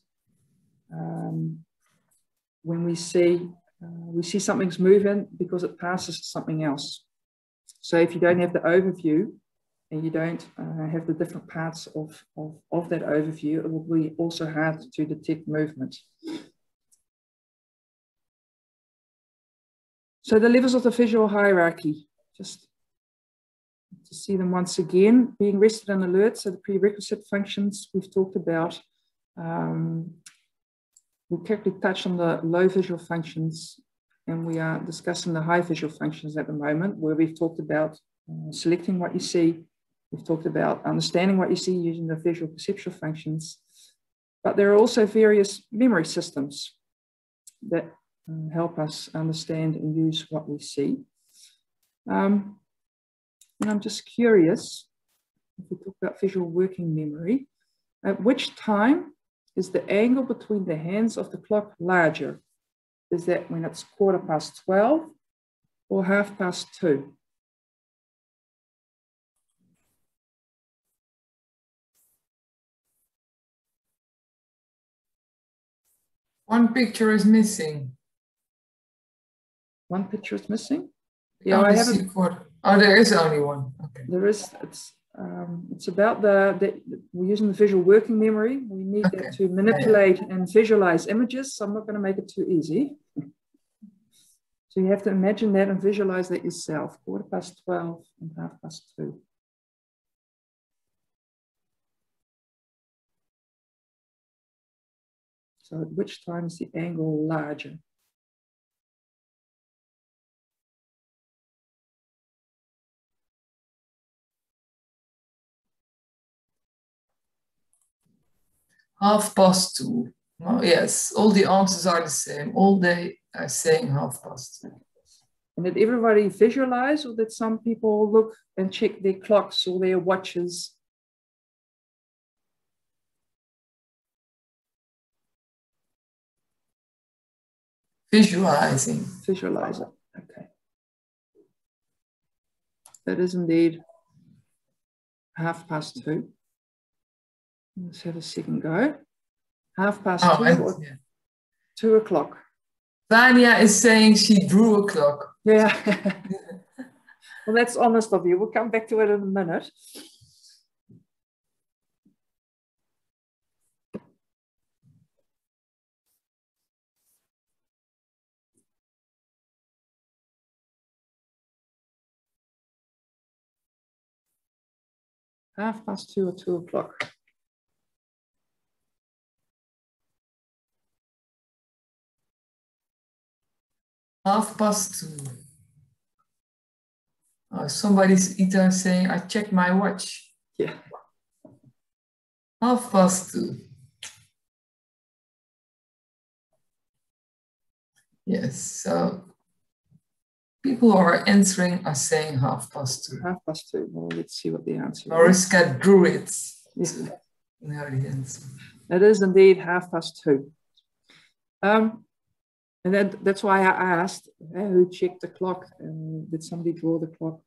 when we see something's moving because it passes to something else. So if you don't have the overview and you don't have the different parts of that overview, it will be also hard to detect movement. So the levels of the visual hierarchy, just to see them once again. Being rested and alert, so the prerequisite functions we've talked about. We quickly touched on the low visual functions, and we are discussing the high visual functions at the moment, where we've talked about selecting what you see. We've talked about understanding what you see using the visual perceptual functions. But there are also various memory systems that help us understand and use what we see. And I'm just curious, if we talk about visual working memory, at which time is the angle between the hands of the clock larger? Is that when it's 12:15 or 2:30? One picture is missing. One picture is missing? Yeah, I haven't. Oh, there is only one. Okay. There is. It's about we're using the visual working memory. We need that to manipulate and visualize images. So I'm not going to make it too easy. So you have to imagine that and visualize that yourself. 12:15 and 2:30. So at which time is the angle larger? Half past two. Oh, yes, all the answers are the same. All they are saying 2:30. And did everybody visualize, or did some people look and check their clocks or their watches? Visualizing. Visualize it. Okay. That is indeed 2:30. Let's have a second go. 2:30 or 2 o'clock. Vania is saying she drew a clock. Yeah. Well, that's honest of you. We'll come back to it in a minute. Half past 2 or 2 o'clock. Half past 2. Oh, somebody's either saying, I checked my watch. Yeah. Half past 2. Yes, so people who are answering are saying 2:30. 2:30. Well, let's see what the answer is. Mariska drew it. Yes. No, the answer. It is indeed 2:30. And that's why I asked who checked the clock and did somebody draw the clock.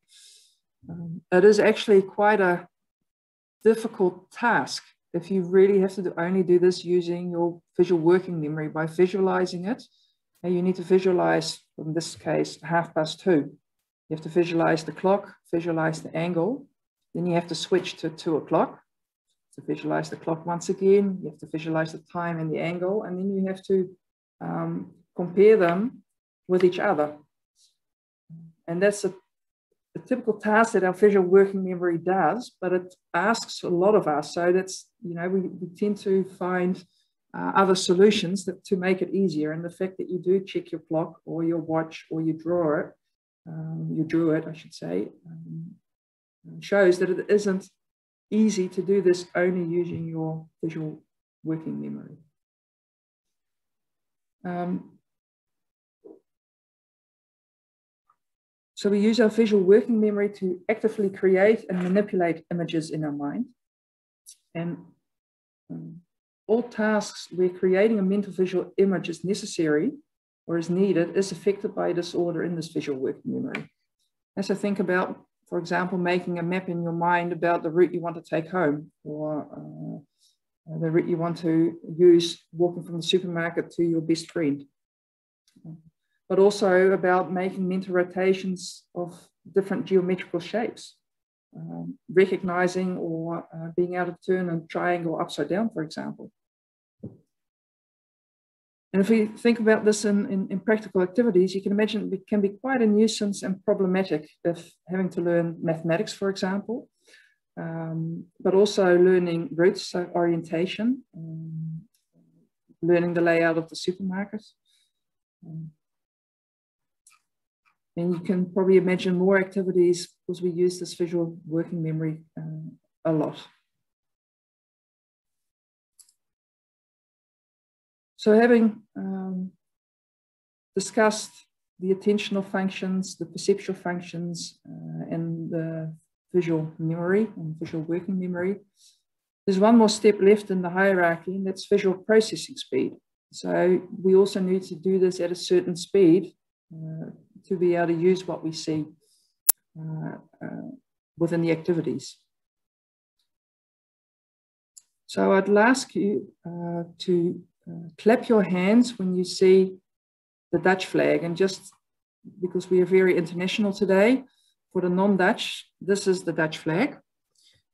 It is actually quite a difficult task if you really have to only do this using your visual working memory by visualizing it. And you need to visualize, in this case, 2:30. You have to visualize the clock, visualize the angle. Then you have to switch to 2 o'clock to visualize the clock once again. You have to visualize the time and the angle, and then you have to compare them with each other. And that's a typical task that our visual working memory does, but it asks a lot of us. So that's, you know, we tend to find other solutions to make it easier. And the fact that you do check your clock or your watch or you drew it, I should say, shows that it isn't easy to do this only using your visual working memory. So we use our visual working memory to actively create and manipulate images in our mind. And all tasks where creating a mental visual image is necessary or is needed is affected by a disorder in this visual working memory. As I think about, for example, making a map in your mind about the route you want to take home, or the route you want to use walking from the supermarket to your best friend. But also about making mental rotations of different geometrical shapes, recognizing or being able to turn a triangle upside down, for example. And if we think about this in practical activities, you can imagine it can be quite a nuisance and problematic if having to learn mathematics, for example, but also learning routes, so orientation, learning the layout of the supermarket. And you can probably imagine more activities because we use this visual working memory a lot. So having discussed the attentional functions, the perceptual functions, and the visual memory and visual working memory, there's one more step left in the hierarchy, and that's visual processing speed. So we also need to do this at a certain speed to be able to use what we see within the activities. So I'd ask you to clap your hands when you see the Dutch flag, and just because we are very international today, for the non-Dutch, this is the Dutch flag.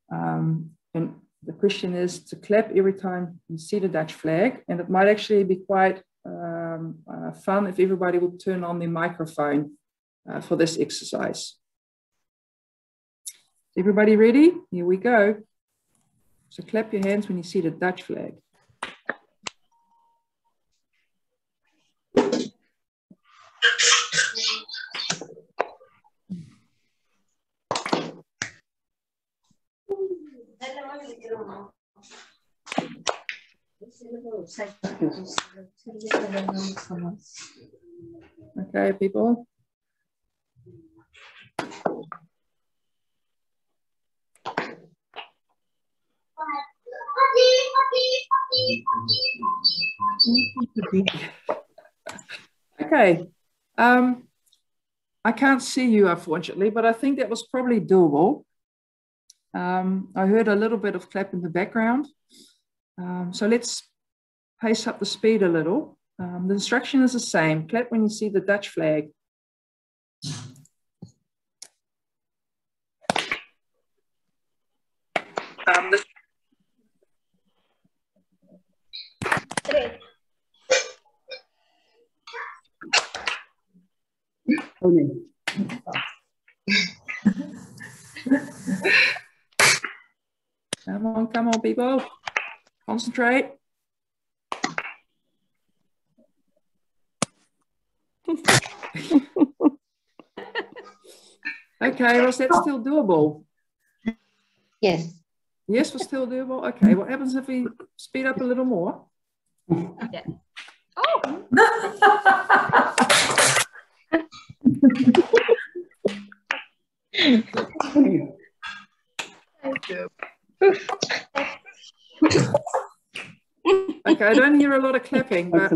And the question is to clap every time you see the Dutch flag, and it might actually be quite fun if everybody would turn on their microphone for this exercise. Everybody ready? Here we go. So clap your hands when you see the Dutch flag. Okay, people. Okay. I can't see you, unfortunately, but I think that was probably doable. I heard a little bit of clap in the background. So let's pace up the speed a little. The instruction is the same. Clap when you see the Dutch flag. Oh, no. Come on, people. Concentrate. Okay, was that still doable? Yes. Yes, was still doable. Okay, what happens if we speed up a little more? Yeah. Oh! Okay, I don't hear a lot of clapping, but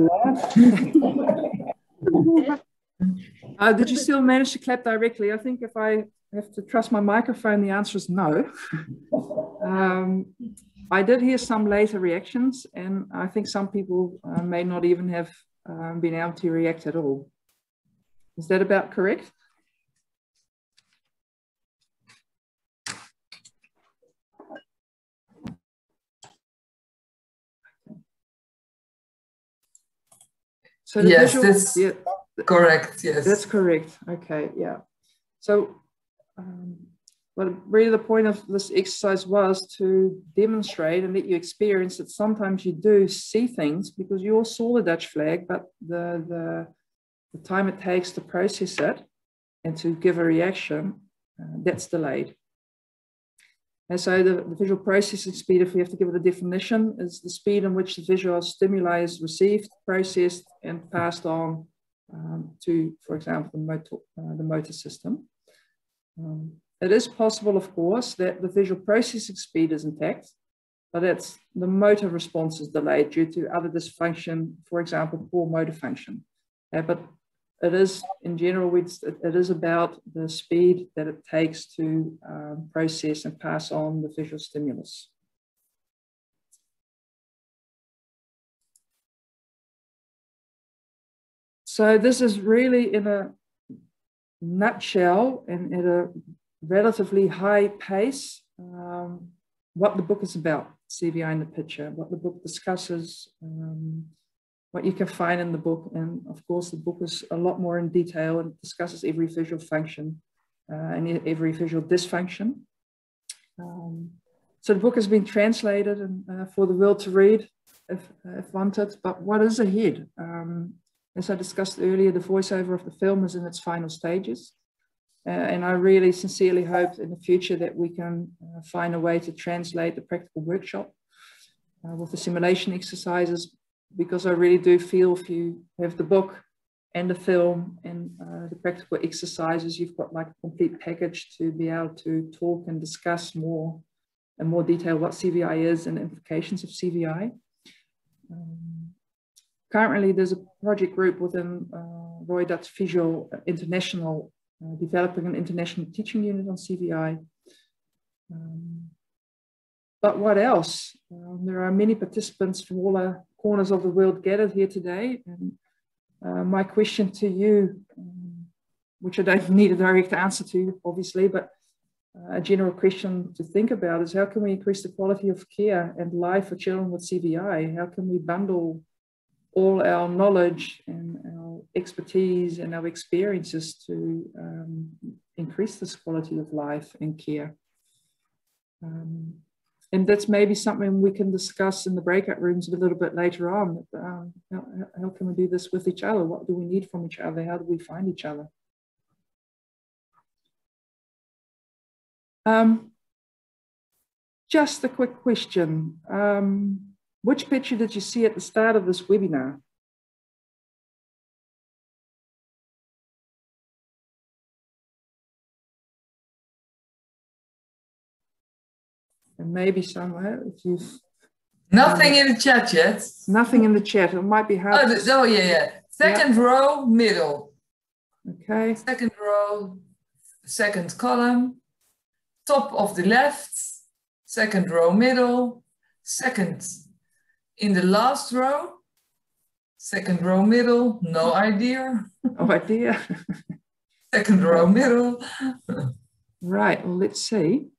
did you still manage to clap directly? I think if I have to trust my microphone, the answer is no. I did hear some later reactions, and I think some people may not even have been able to react at all. Is that about correct? So yes, visual, that's correct. Yes, that's correct. Okay, yeah. So, well, really the point of this exercise was to demonstrate and let you experience that sometimes you do see things because you all saw the Dutch flag, but the time it takes to process it and to give a reaction, that's delayed. And so the visual processing speed, if we have to give it a definition, is the speed in which the visual stimuli is received, processed, and passed on to, for example, the motor system. It is possible, of course, that the visual processing speed is intact, but that's the motor response is delayed due to other dysfunction, for example, poor motor function. But it is, in general, it is about the speed that it takes to process and pass on the visual stimulus. So this is really, in a nutshell and at a relatively high pace, what the book is about, CVI in the picture, what the book discusses, what you can find in the book. And of course, the book is a lot more in detail and discusses every visual function and every visual dysfunction. So the book has been translated and, for the world to read if wanted, but what is ahead? As I discussed earlier, the voiceover of the film is in its final stages. And I really sincerely hope in the future that we can find a way to translate the practical workshop with the simulation exercises, because I really do feel if you have the book and the film and the practical exercises, you've got like a complete package to be able to talk and discuss more in more detail what CVI is and the implications of CVI. Currently, there's a project group within Roy Dutch Visio International developing an international teaching unit on CVI. But what else? There are many participants from all the corners of the world gathered here today. And my question to you, which I don't need a direct answer to, obviously, but a general question to think about is how can we increase the quality of care and life for children with CVI? How can we bundle all our knowledge and our expertise and our experiences to increase this quality of life and care? And that's maybe something we can discuss in the breakout rooms a little bit later on. How can we do this with each other? What do we need from each other? How do we find each other? Just a quick question. Which picture did you see at the start of this webinar? And maybe somewhere, if you've... Nothing in the chat yet. Nothing in the chat. It might be hard. Oh, yeah. Second row, middle. Okay. Second row, second column. Top of the left, second row, middle. Second in the last row. Second row, middle. No idea. No idea. Second row, middle. Right. Well, let's see.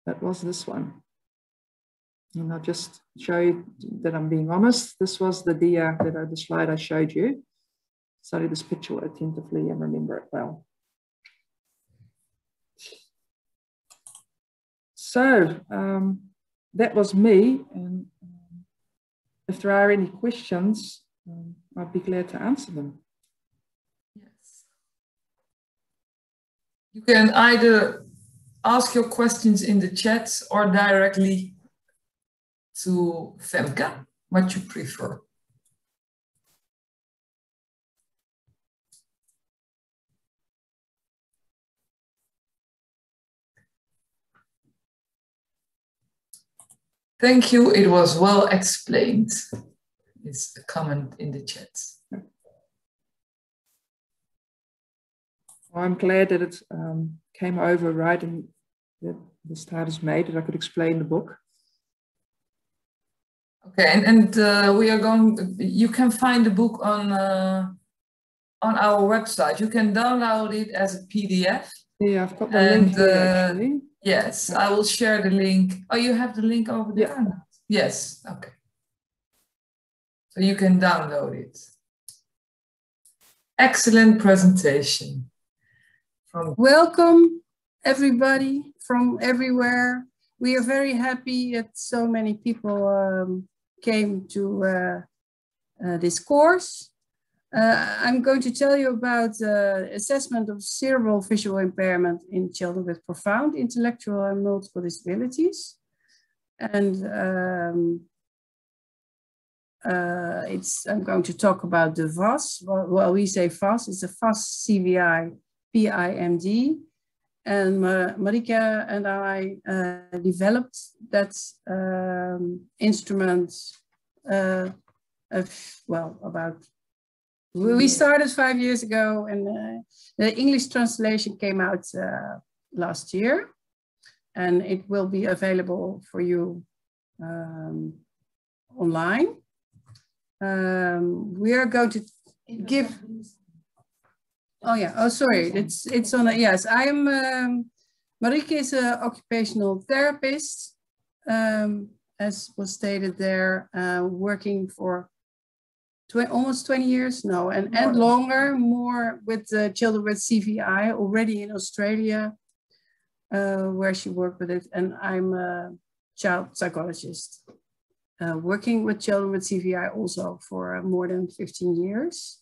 That was this one. And I'll just show you that I'm being honest. This was the dia the slide I showed you. Study this picture attentively and remember it well. So that was me. And if there are any questions, I'd be glad to answer them. Yes. You can either ask your questions in the chat or directly to Femke, what you prefer. Thank you, it was well explained. It's a comment in the chat. Well, I'm glad that it came over right and that the start is made, that I could explain the book. Okay, and we are going, you can find the book on our website. You can download it as a PDF. Yeah, I've got the link here, actually. Yes, I will share the link. Oh, you have the link over there? Yeah. Yes, okay. So you can download it. Excellent presentation. Welcome, everybody from everywhere. We are very happy that so many people came to this course. I'm going to tell you about assessment of cerebral visual impairment in children with profound intellectual and multiple disabilities. And I'm going to talk about the VAS. Well, we say VAS, it's a VAS CVI PIMD. And Marika and I developed that instrument, we started 5 years ago, and the English translation came out last year, and it will be available for you online. We are going to give... Oh yeah, oh sorry, it's on, yes, I'm, Marika is an occupational therapist. as was stated there, working for almost 20 years, no, and longer, more with children with CVI already in Australia, where she worked with it. And I'm a child psychologist, working with children with CVI also for more than 15 years.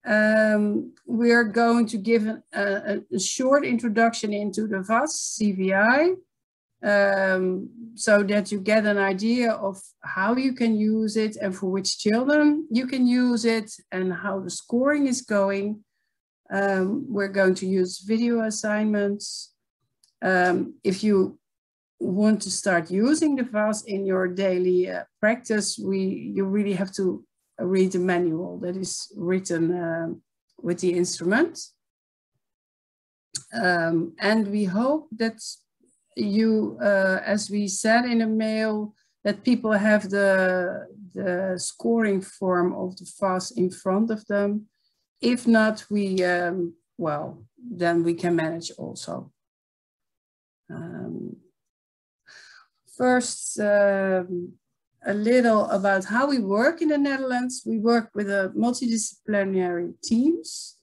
We are going to give a short introduction into the VAS CVI, so that you get an idea of how you can use it and for which children you can use it and how the scoring is going. We're going to use video assignments. If you want to start using the VAS in your daily practice, you really have to read the manual that is written with the instrument. And we hope that you, as we said in a mail, that people have the scoring form of the VAS in front of them. If not, we, well, then we can manage also. First, a little about how we work in the Netherlands. We work with a multidisciplinary teams,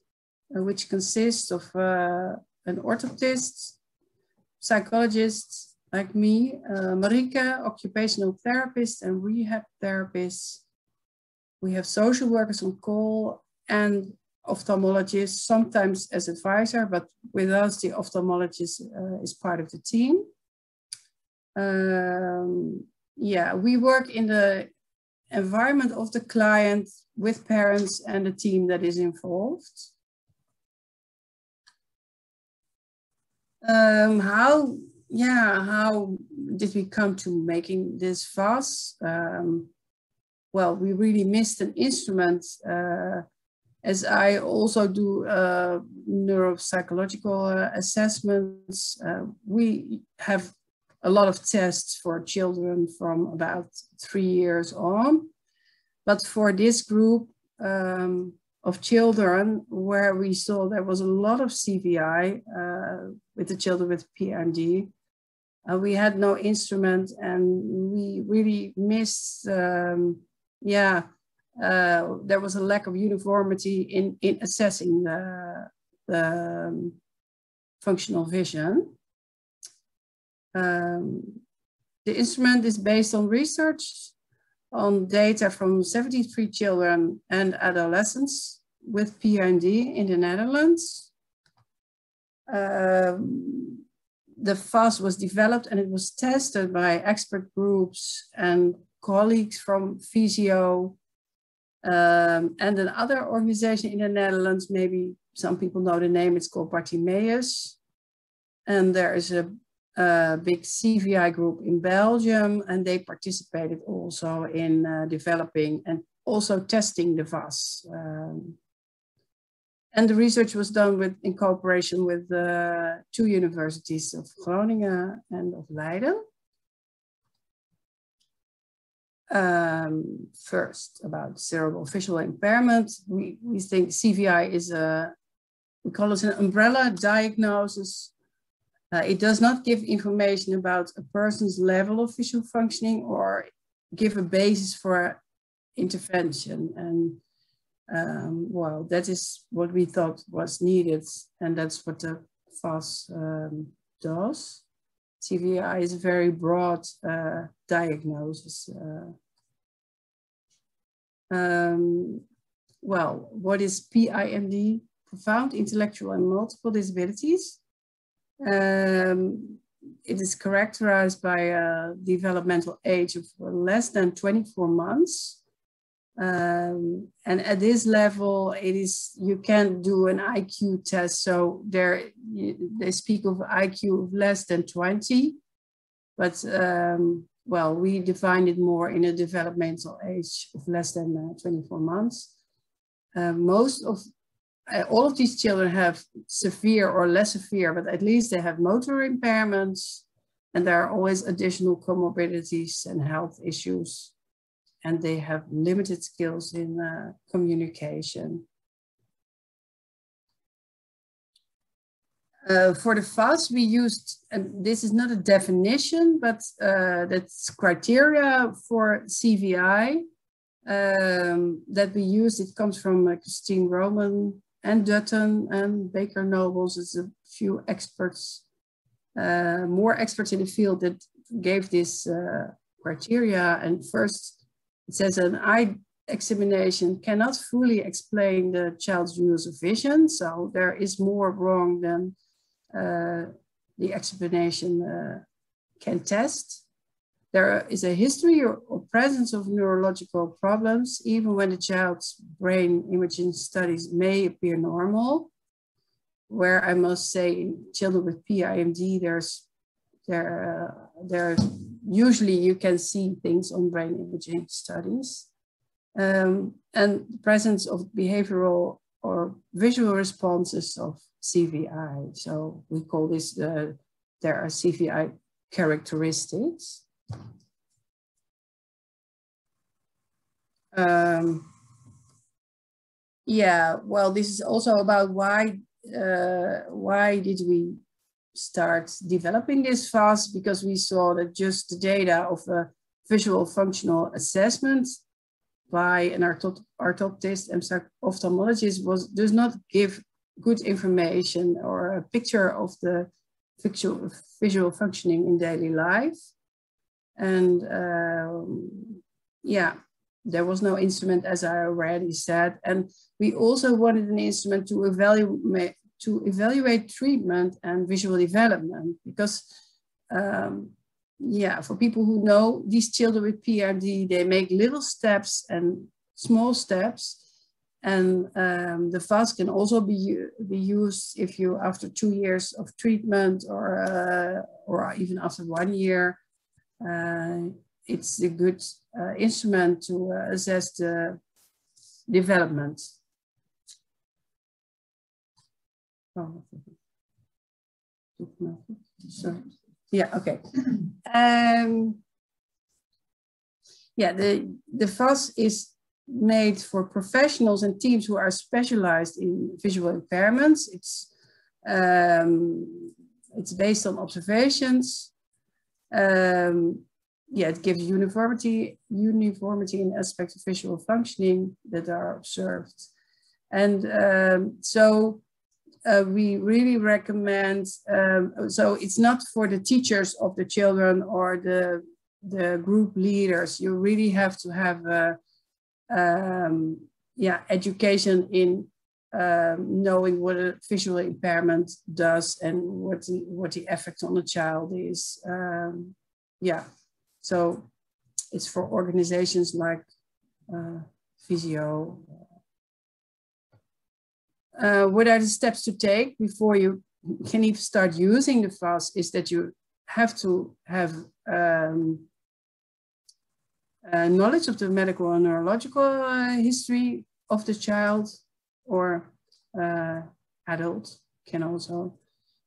which consists of an orthoptist, psychologists like me, Marika, occupational therapist and rehab therapist. We have social workers on call and ophthalmologists, sometimes as advisor, but with us, the ophthalmologist is part of the team. Yeah, we work in the environment of the client with parents and the team that is involved. How did we come to making this VAS? Well, we really missed an instrument, as I also do neuropsychological assessments. We have a lot of tests for children from about 3 years on, but for this group of children where we saw there was a lot of CVI with the children with PMD, we had no instrument and we really missed, there was a lack of uniformity in assessing the functional vision. The instrument is based on research on data from 73 children and adolescents with PMD in the Netherlands. The VAS was developed and it was tested by expert groups and colleagues from Visio and another organization in the Netherlands. Maybe some people know the name, it's called Bartimeus. And there is a big CVI group in Belgium, and they participated also in developing and also testing the VAS. And the research was done in cooperation with 2 universities of Groningen and of Leiden. First, about cerebral visual impairment. We think CVI is we call it an umbrella diagnosis. It does not give information about a person's level of visual functioning or give a basis for intervention. And well, that is what we thought was needed, and that's what the VAS does. CVI is a very broad diagnosis. Well, what is PIMD? Profound Intellectual and Multiple Disabilities. It is characterized by a developmental age of less than 24 months. And at this level, you can't do an IQ test. So they speak of IQ of less than 20, but well, we define it more in a developmental age of less than 24 months. All of these children have severe or less severe, but at least they have motor impairments, and there are always additional comorbidities and health issues, and they have limited skills in communication. For the FAS, we used, and this is not a definition, but that's criteria for CVI that we use. It comes from Christine Roman and Dutton and Baker Nobles. It's a few experts, more experts in the field that gave this criteria. And first, it says an eye examination cannot fully explain the child's use of vision. So there is more wrong than the explanation can test. There is a history or presence of neurological problems, even when the child's brain imaging studies may appear normal. Where I must say, in children with PIMD, there's usually you can see things on brain imaging studies. And the presence of behavioral or visual responses of CVI. So we call this, there are CVI characteristics. Yeah, well, this is also about why did we start developing this FAS? Because we saw that just the data of a visual functional assessment by an orthoptist and ophthalmologist does not give good information or a picture of the visual functioning in daily life. And yeah, there was no instrument, as I already said. And we also wanted an instrument to evaluate treatment and visual development, because yeah, for people who know these children with PIMD, they make little steps and small steps. And the FAS can also be used if you, after 2 years of treatment or even after 1 year, it's a good instrument to assess the development. Oh, sorry. Yeah, okay. Yeah, the FAS is made for professionals and teams who are specialized in visual impairments. It's based on observations. Yeah, it gives uniformity in aspects of visual functioning that are observed. And so we really recommend, so it's not for the teachers of the children or the group leaders. You really have to have yeah, education in knowing what a visual impairment does and what the effect on the child is. Yeah, so it's for organizations like Visio. What are the steps to take before you can even start using the FAS is that you have to have knowledge of the medical and neurological history of the child or adult can also.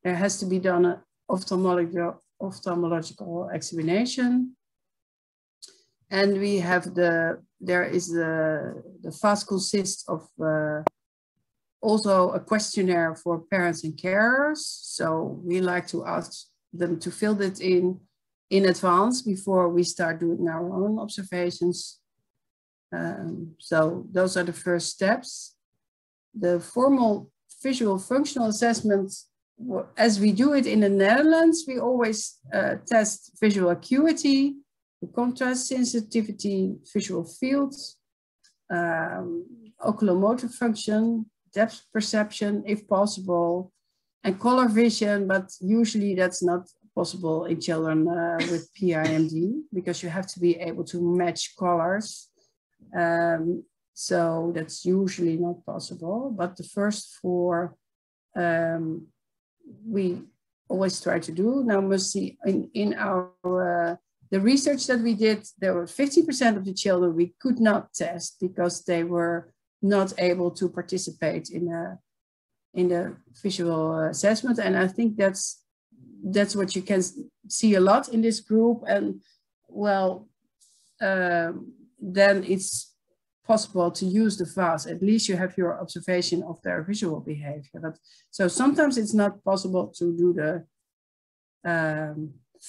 There has to be done an ophthalmological examination. And we have the FAS consists of also a questionnaire for parents and carers. So we like to ask them to fill that in advance before we start doing our own observations. So those are the first steps. The formal visual functional assessment, as we do it in the Netherlands, we always test visual acuity, the contrast sensitivity, visual fields, oculomotor function, depth perception, if possible, and color vision, but usually that's not possible in children with PIMD because you have to be able to match colors. So that's usually not possible, but the first four we always try to do. Now must see in our the research that we did, there were 50% of the children we could not test because they were not able to participate in the visual assessment. And I think that's what you can see a lot in this group. And well, then it's possible to use the VAS, at least you have your observation of their visual behavior. But so sometimes it's not possible to do the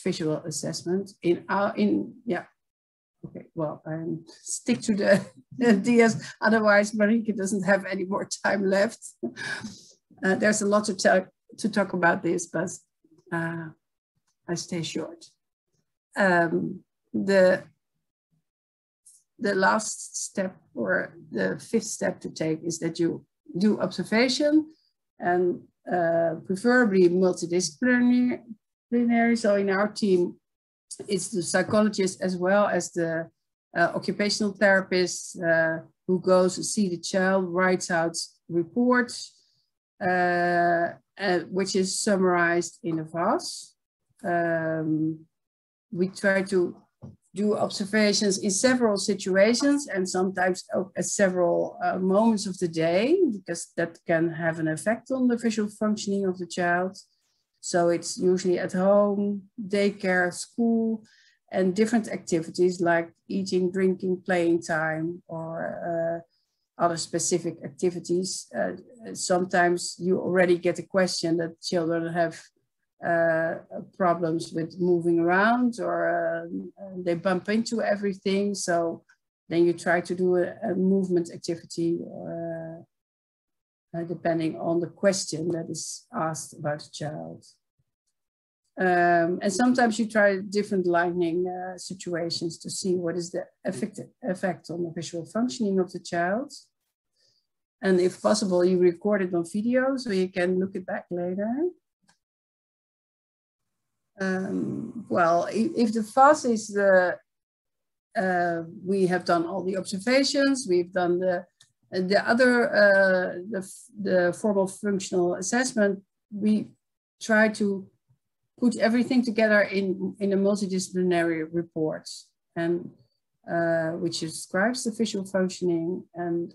visual assessment yeah. Okay, well, stick to the DS, otherwise Marieke doesn't have any more time left. There's a lot to talk about this, but I stay short. The last step, or the fifth step to take, is that you do observation, and preferably multidisciplinary. So in our team, it's the psychologist as well as the occupational therapist who goes to see the child, writes out reports, which is summarized in a VAS. We try to do observations in several situations, and sometimes at several moments of the day, because that can have an effect on the visual functioning of the child. So it's usually at home, daycare, school, and different activities like eating, drinking, playing time, or other specific activities. Sometimes you already get a question that children have problems with moving around, or they bump into everything. So then you try to do a movement activity, or depending on the question that is asked about the child. And sometimes you try different lighting situations to see what is the effect on the visual functioning of the child. And if possible, you record it on video so you can look it back later. Well, if the VAS is we have done all the observations, we've done the formal functional assessment, we try to put everything together in a multidisciplinary report, and which describes the visual functioning, and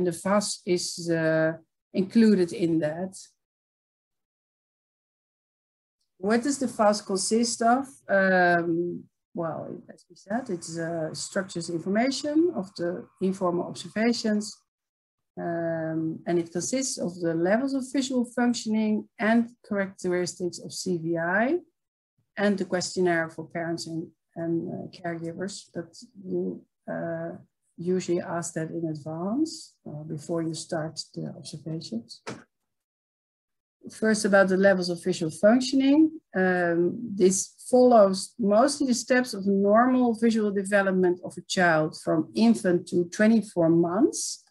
the VAS is included in that. What does the VAS consist of? Well, as we said, it's structures information of the informal observations, and it consists of the levels of visual functioning and characteristics of CVI, and the questionnaire for parents and caregivers. But you usually ask that in advance before you start the observations. First, about the levels of visual functioning. This follows mostly the steps of normal visual development of a child from infant to 24 months.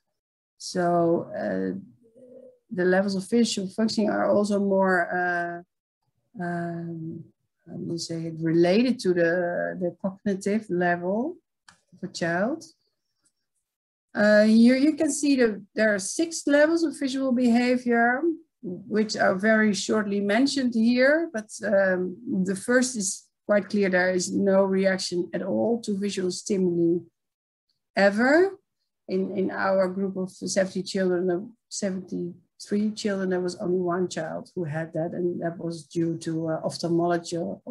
So the levels of visual functioning are also more, related to the cognitive level of a child. Here you can see that there are 6 levels of visual behavior, which are very shortly mentioned here, but the first is quite clear. There is no reaction at all to visual stimuli ever. In our group of 70 children, 73 children, there was only 1 child who had that, and that was due to ophthalmological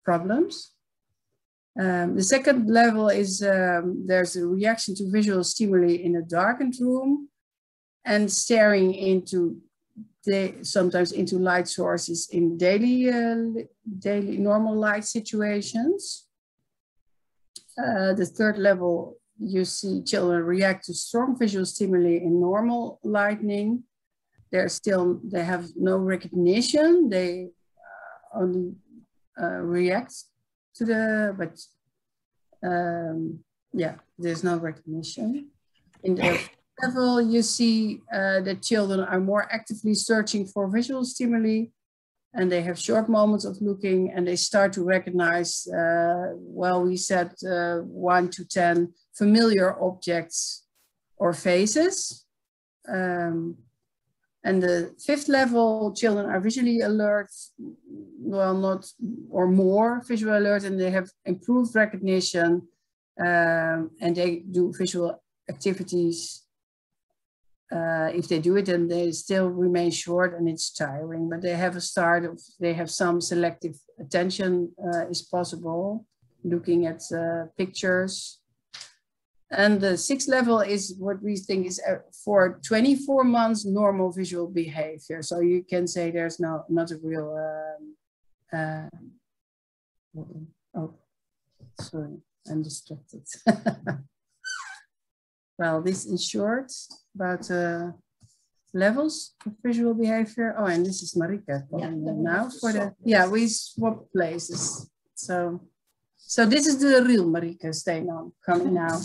problems. The second level is there's a reaction to visual stimuli in a darkened room, and staring into sometimes into light sources in daily normal light situations. The third level, you see children react to strong visual stimuli in normal lighting. They have no recognition. They only react to yeah, there's no recognition. In the level, you see that children are more actively searching for visual stimuli, and they have short moments of looking, and they start to recognize, well, we said 1 to 10 familiar objects or faces. And the 5th level, children are visually alert, well, not or more visual alert, and they have improved recognition, and they do visual activities if they do it and they still remain short and it's tiring, but they have a start of, they have some selective attention is possible, looking at pictures. And the 6th level is what we think is for 24 months normal visual behavior. So you can say there's not a real, oh, sorry, I'm distracted. Well, this in short about levels of visual behavior. Oh, and this is Marika now for the, yeah, we swap places. So this is the real Marika staying on, coming now.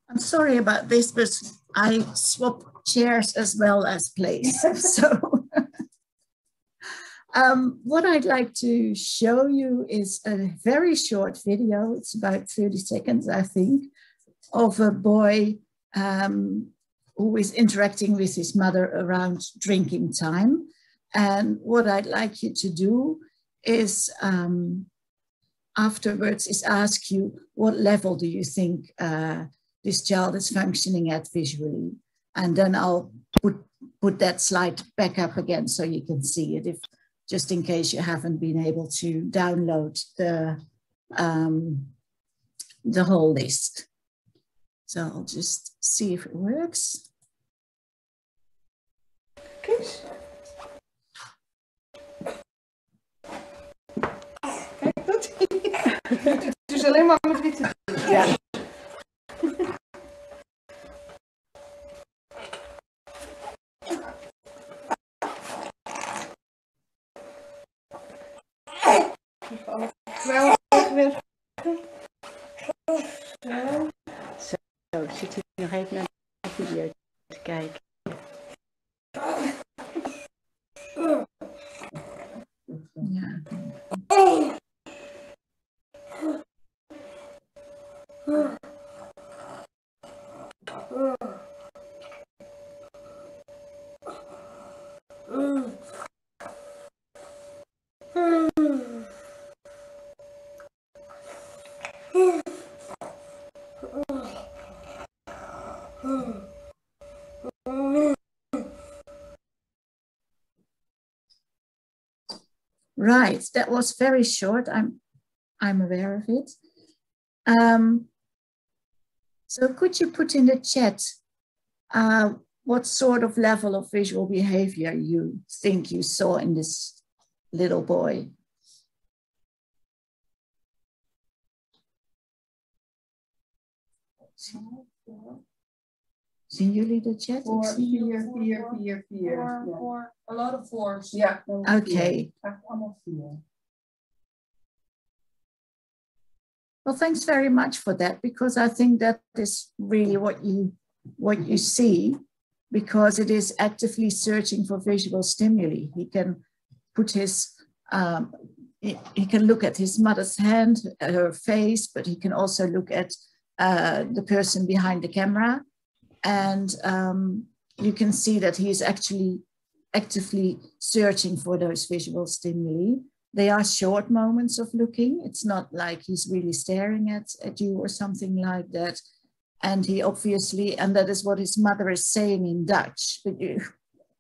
I'm sorry about this, but I swap chairs as well as place. So what I'd like to show you is a very short video. It's about 30 seconds, I think, of a boy who is interacting with his mother around drinking time. And what I'd like you to do is afterwards is ask you, what level do you think this child is functioning at visually? And then I'll put that slide back up again so you can see it, if just in case you haven't been able to download the whole list. So I'll just see if it works. Kijk dat. Het is alleen maar met witte. Ja. Zo, zit u nog even naar de video te kijken. Ja. Right, that was very short. I'm aware of it. So could you put in the chat what sort of level of visual behavior you think you saw in this little boy? Zien jullie de chat? 4, 4, 4, 4, 4. 4, a lot of 4s. Yeah. Okay. Well, thanks very much for that, because I think that is really what you see, because it is actively searching for visual stimuli. He can put his he can look at his mother's hand, her face, but he can also look at the person behind the camera. And you can see that he is actually actively searching for those visual stimuli. They are short moments of looking. It's not like he's really staring at you or something like that. And he obviously, and that is what his mother is saying in Dutch, but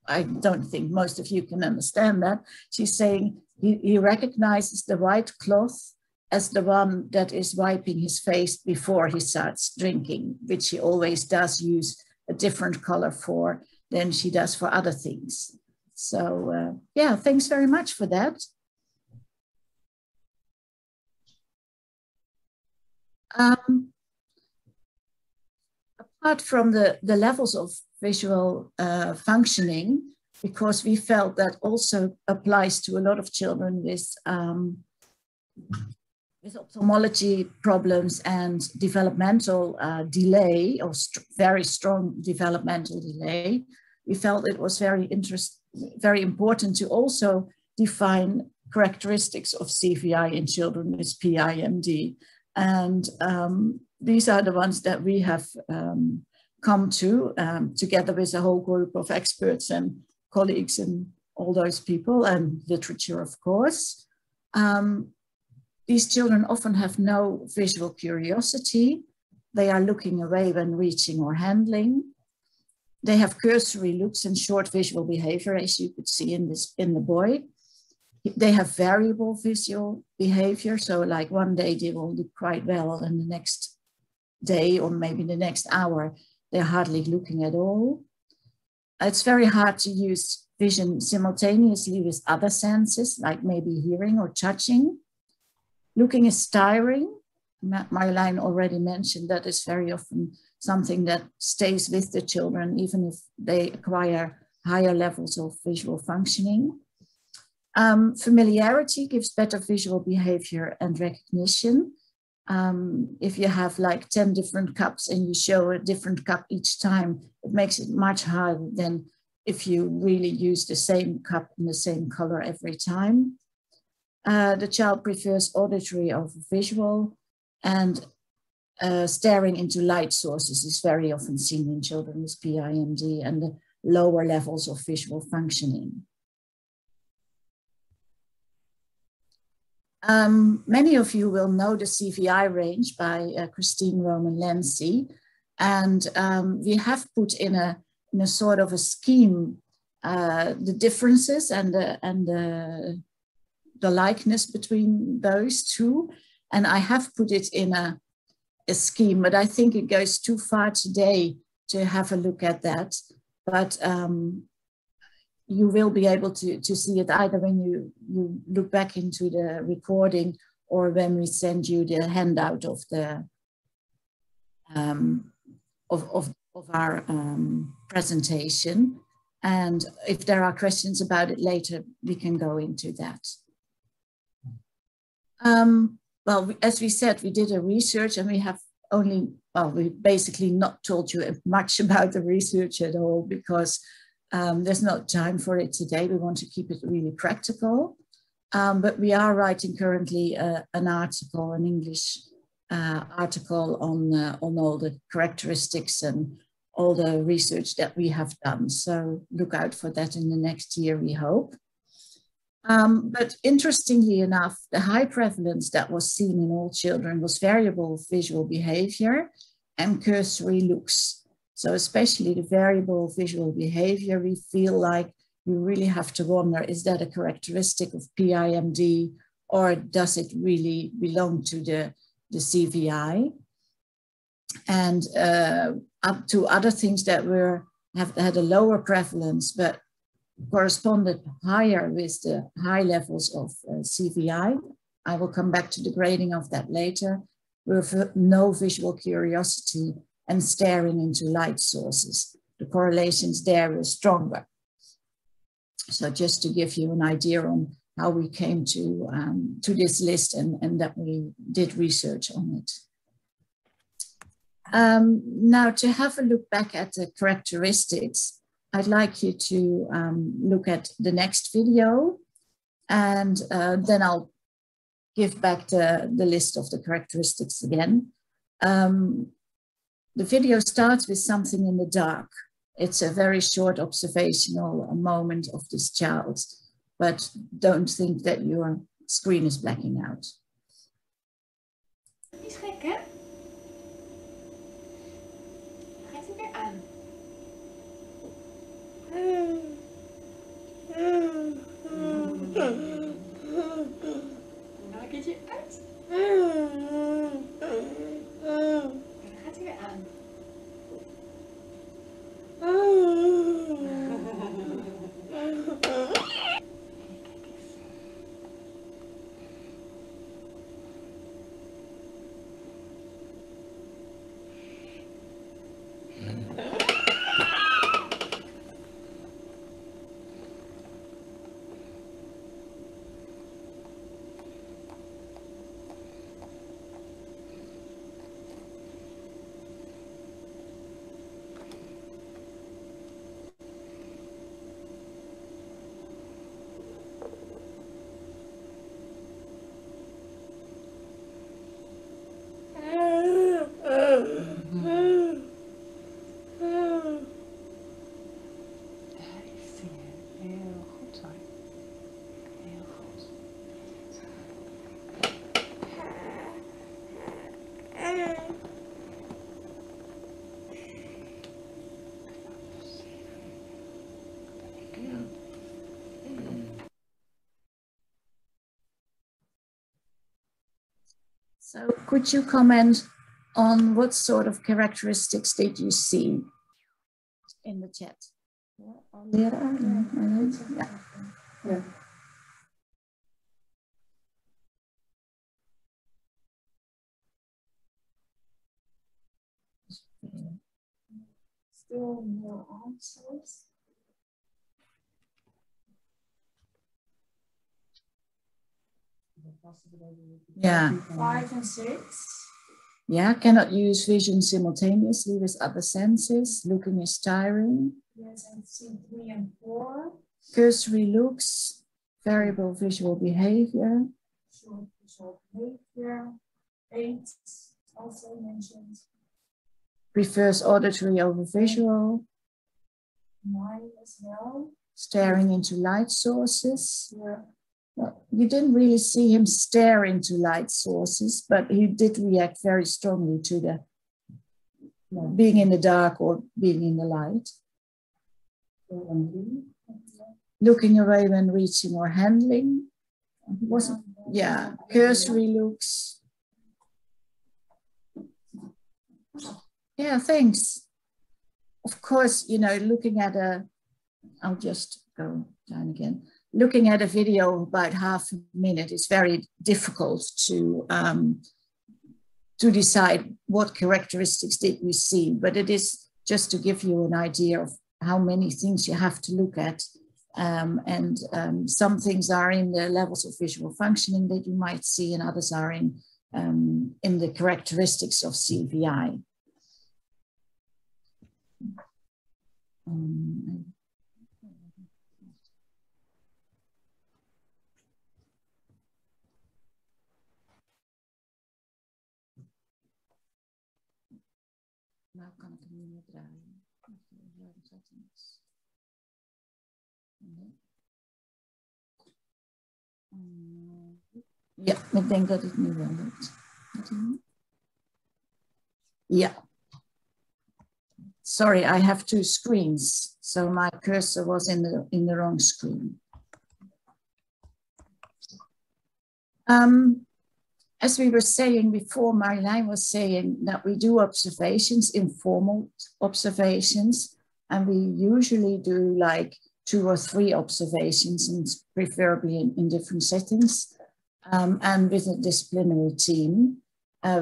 I don't think most of you can understand that. She's saying he recognizes the white cloth as the one that is wiping his face before he starts drinking, which he always does use a different color for than she does for other things. So yeah, thanks very much for that. Apart from the levels of visual functioning, because we felt that also applies to a lot of children with ophthalmology problems and developmental delay, or very strong developmental delay, we felt it was very important to also define characteristics of CVI in children with PIMD. And these are the ones that we have come to together with a whole group of experts and colleagues and all those people and literature, of course. These children often have no visual curiosity. They are looking away when reaching or handling. They have cursory looks and short visual behavior, as you could see in the boy. They have variable visual behavior. So like one day they will look quite well and the next day or maybe the next hour, they're hardly looking at all. It's very hard to use vision simultaneously with other senses, like maybe hearing or touching. Looking is tiring. Marjolein already mentioned that is very often something that stays with the children, even if they acquire higher levels of visual functioning. Familiarity gives better visual behavior and recognition. If you have like 10 different cups and you show a different cup each time, it makes it much harder than if you really use the same cup in the same color every time. The child prefers auditory over visual, and staring into light sources is very often seen in children with PIMD and the lower levels of visual functioning. Many of you will know the CVI range by Christine Roman-Lenzi, and we have put in a sort of a scheme the differences and the likeness between those two, and I have put it in a scheme, but I think it goes too far today to have a look at that. But you will be able to see it either when you look back into the recording or when we send you the handout of the of our presentation. And if there are questions about it later, we can go into that. Well, as we said, we did a research and we have only, well, we basically not told you much about the research at all because there's not time for it today. We want to keep it really practical. But we are writing currently an article, an English article on all the characteristics and all the research that we have done. So look out for that in the next year, we hope. But interestingly enough, the high prevalence that was seen in all children was variable visual behavior and cursory looks. So especially the variable visual behavior, we feel like we really have to wonder, is that a characteristic of PIMD or does it really belong to the CVI? And up to other things that have had a lower prevalence, but corresponded higher with the high levels of CVI. I will come back to the grading of that later. With no visual curiosity and staring into light sources. The correlations there were stronger. So just to give you an idea on how we came to this list and that we did research on it. Now to have a look back at the characteristics, I'd like you to look at the next video, and then I'll give back the list of the characteristics again. The video starts with something in the dark. It's a very short observational moment of this child, but don't think that your screen is blacking out. Is gek, hè? Gaat hij weer aan? Nog een keertje uit. Dan gaat hij weer aan. So could you comment on what sort of characteristics did you see in the chat? Yeah. Still no answers. Yeah. 5 and 6. Yeah, cannot use vision simultaneously with other senses. Looking is tiring. Yes, and see 3 and 4. Cursory looks, variable visual behavior. Short visual behavior. 8 also mentioned. Prefers auditory over visual. 9 as well. Staring into light sources. Yeah. Well, you didn't really see him stare into light sources, but he did react very strongly to the being in the dark or being in the light. Looking away when reaching or handling. Wasn't, yeah, cursory looks. Yeah, thanks. Of course, you know, looking at I'll just go down again. Looking at a video about half a minute is very difficult to decide what characteristics did you see, but it is just to give you an idea of how many things you have to look at. Some things are in the levels of visual functioning that you might see, and others are in the characteristics of CVI. Nou kan ik hem niet meer draaien. Ja, ik denk dat het nu wel lukt. Ja. Sorry, I have 2 screens, so my cursor was in the wrong screen. As we were saying before, Marjolein was saying that we do observations, informal observations, and we usually do like 2 or 3 observations, and preferably in different settings. And with a disciplinary team,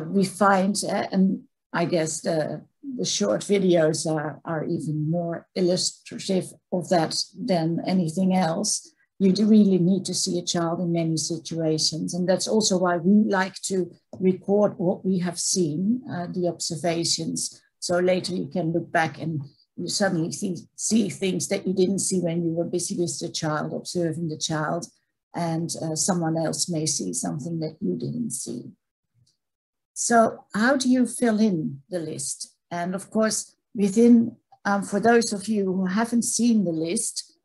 we find, and I guess the short videos are even more illustrative of that than anything else. You do really need to see a child in many situations. And that's also why we like to record what we have seen, the observations. So later you can look back and you suddenly see things that you didn't see when you were busy with the child, observing the child, and someone else may see something that you didn't see. So how do you fill in the list? And of course, within, for those of you who haven't seen the list,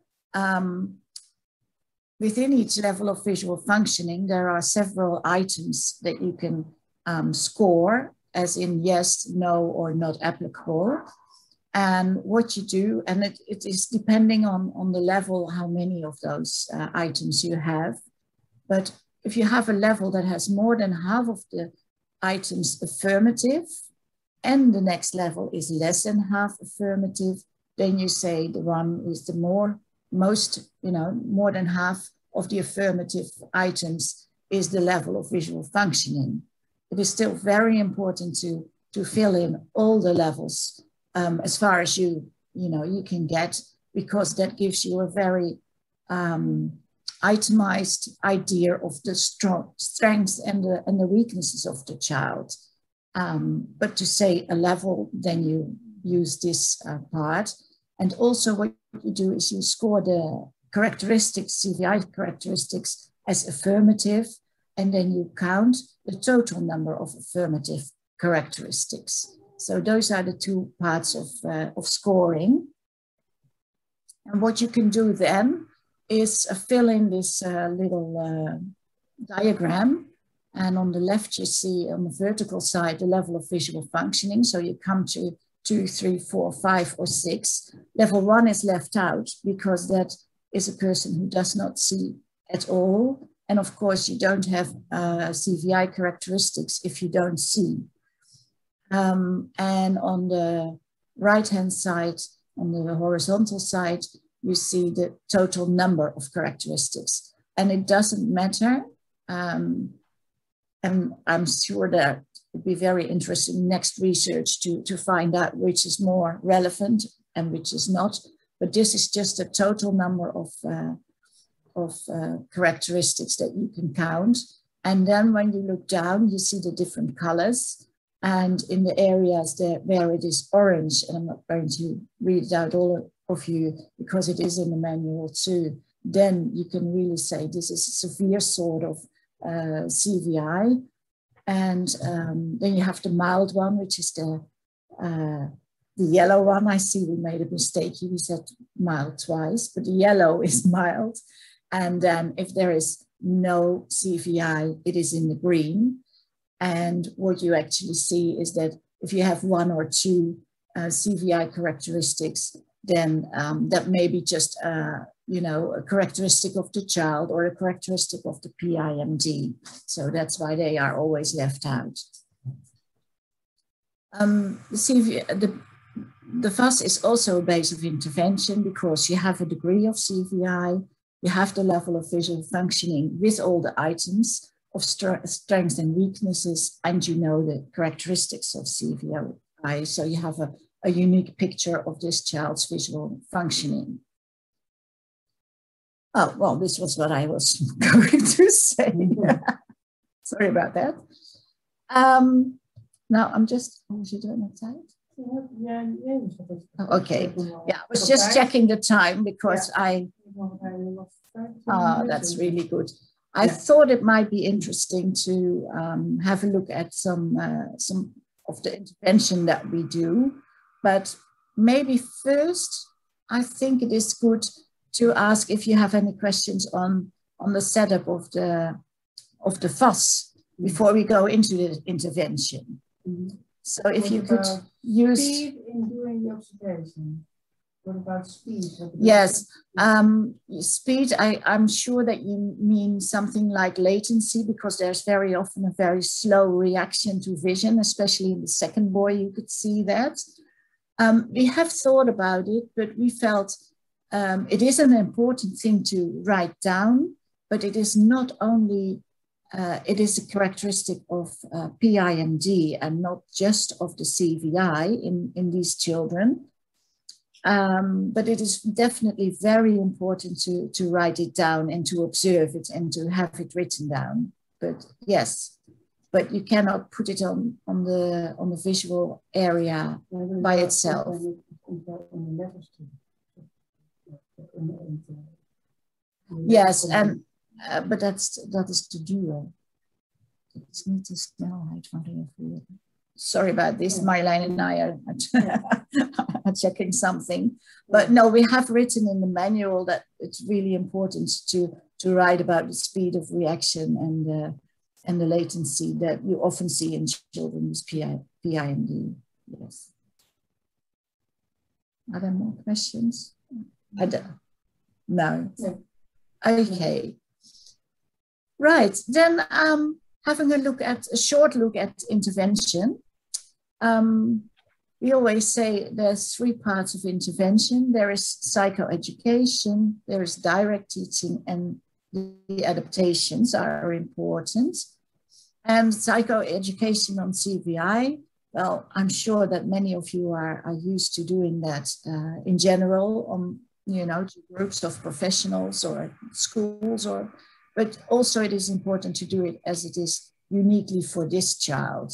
within each level of visual functioning, there are several items that you can score, as in yes, no, or not applicable. And what you do, and it is depending on the level, how many of those items you have. But if you have a level that has more than half of the items affirmative, and the next level is less than half affirmative, then you say the one with the more than half of the affirmative items is the level of visual functioning. It is still very important to fill in all the levels as far as you can get, because that gives you a very itemized idea of the strengths and the weaknesses of the child. But to say a level, then you use this part. And also what you do is you score the characteristics, CVI characteristics, as affirmative, and then you count the total number of affirmative characteristics. So those are the 2 parts of scoring. And what you can do then is fill in this little diagram. And on the left, you see on the vertical side, the level of visual functioning. So you come to 2, 3, 4, 5, or 6. Level 1 is left out because that is a person who does not see at all. And of course, you don't have CVI characteristics if you don't see. And on the right-hand side, on the horizontal side, you see the total number of characteristics. And it doesn't matter. And I'm sure that it would be very interesting next research to find out which is more relevant and which is not. But this is just a total number of characteristics that you can count. And then when you look down, you see the different colors. And in the areas where it is orange, and I'm not going to read it out all of you because it is in the manual too, then you can really say this is a severe sort of CVI. And then you have the mild one, which is the yellow one. I see we made a mistake here. We said mild twice, but the yellow is mild. And then if there is no CVI, it is in the green. And what you actually see is that if you have one or two CVI characteristics, then that may be just you know, a characteristic of the child or a characteristic of the PIMD. So that's why they are always left out. The FAS is also a base of intervention because you have a degree of CVI, you have the level of visual functioning with all the items of strengths and weaknesses, and you know the characteristics of CVI. So you have a unique picture of this child's visual functioning. Oh, well, this was what I was going to say. Sorry about that. Now I'm just, what was you doing outside? Oh, okay, yeah, I was just checking the time because that's really good. I thought it might be interesting to have a look at some of the intervention that we do, but maybe first, I think it is good to ask if you have any questions on the setup of the FAS before we go into the intervention. Mm-hmm. So if you could use speed in doing the observation. What about speed? Yes, speed, I'm sure that you mean something like latency, because there's very often a very slow reaction to vision, especially in the second boy, you could see that. We have thought about it, but we felt it is an important thing to write down, but it is not only, it is a characteristic of PIMD and not just of the CVI in these children. But it is definitely very important to write it down and to observe it and to have it written down. But yes, but you cannot put it on the visual area by itself. Yes, and but that is the duo. It's niet de snelheid van reageren. Sorry about this, Marjolein and I are checking something. But no, we have written in the manual that it's really important to write about the speed of reaction and the latency that you often see in children with PIMD. Yes. Are there more questions? I don't. No. Okay. Right. Then having a short look at intervention. We always say there's 3 parts of intervention. There is psychoeducation, there is direct teaching, and the adaptations are important. And psychoeducation on CVI, well, I'm sure that many of you are used to doing that in general on, to groups of professionals or schools, but also it is important to do it as it is uniquely for this child.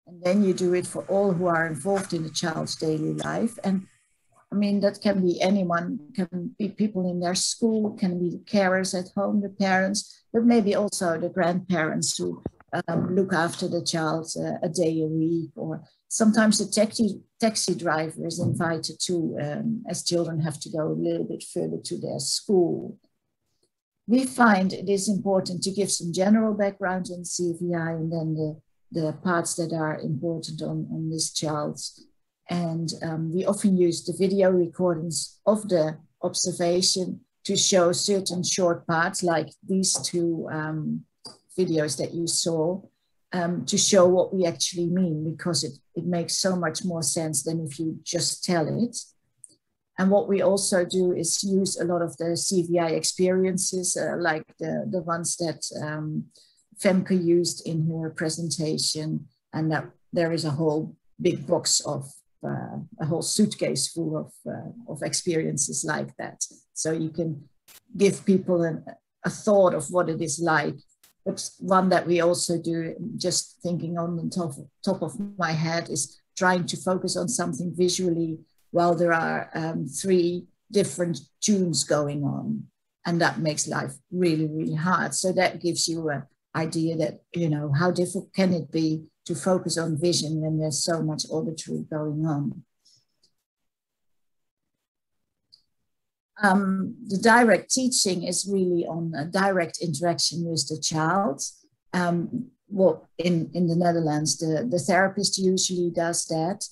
And then you do it for all who are involved in the child's daily life. And I mean, that can be anyone, can be people in their school, can be carers at home, the parents, but maybe also the grandparents who look after the child a day a week, or sometimes the taxi driver is invited too, as children have to go a little bit further to their school. We find it is important to give some general background on CVI and then the parts that are important on this child. And we often use the video recordings of the observation to show certain short parts like these two videos that you saw, to show what we actually mean, because it makes so much more sense than if you just tell it. And what we also do is use a lot of the CVI experiences, like the ones that Femke used in her presentation, and that there is a whole big box of a whole suitcase full of experiences like that. So you can give people a thought of what it is like. But one that we also do, just thinking on the top of my head, is trying to focus on something visually while there are 3 different tunes going on. And that makes life really, really hard. So that gives you an idea that, you know, how difficult can it be to focus on vision when there's so much auditory going on. The direct teaching is really on a direct interaction with the child. Well, in the Netherlands, the therapist usually does that.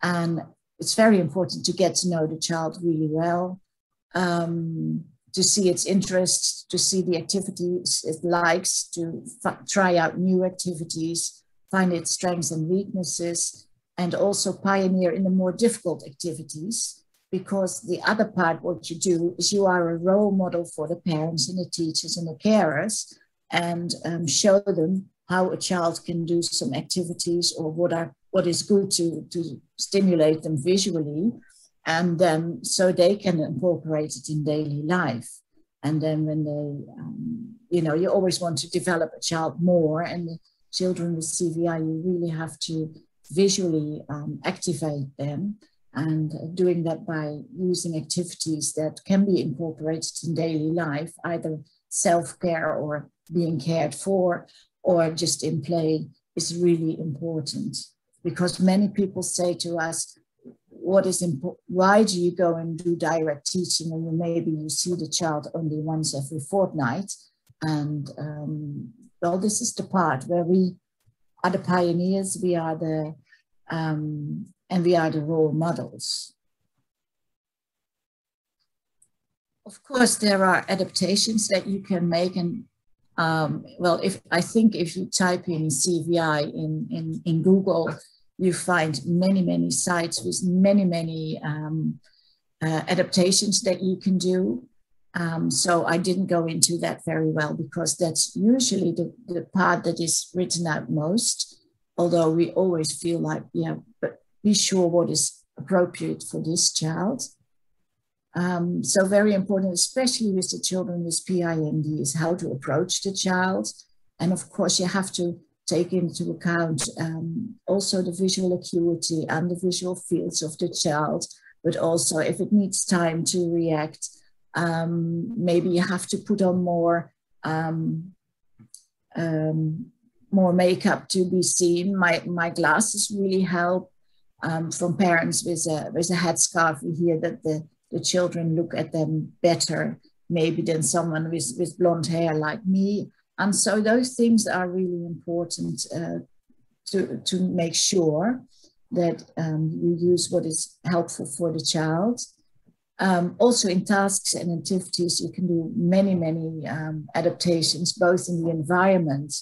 And it's very important to get to know the child really well, to see its interests, to see the activities it likes, to try out new activities, find its strengths and weaknesses, and also pioneer in the more difficult activities. Because the other part, what you do is you are a role model for the parents and the teachers and the carers, and show them how a child can do some activities, or what is good to stimulate them visually, and then so they can incorporate it in daily life. And then when they, you know, you always want to develop a child more, and the children with CVI, you really have to visually activate them. And doing that by using activities that can be incorporated in daily life, either self-care or being cared for, or just in play, is really important. Because many people say to us, why do you go and do direct teaching when maybe you see the child only once every fortnight? And well, this is the part where we are the pioneers, we are the and we are the role models. Of course, there are adaptations that you can make, and well, I think if you type in CVI in Google, you find many sites with many adaptations that you can do. So I didn't go into that very well, because that's usually the part that is written out most. Although we always feel like, yeah, but be sure what is appropriate for this child. So very important, especially with the children with PIND, is how to approach the child. And of course, you have to take into account also the visual acuity and the visual fields of the child, but also if it needs time to react, maybe you have to put on more makeup to be seen. My glasses really help. From parents with a headscarf, we hear that the children look at them better, maybe than someone with blonde hair like me. And so those things are really important to make sure that you use what is helpful for the child. Also in tasks and activities, you can do many adaptations, both in the environment,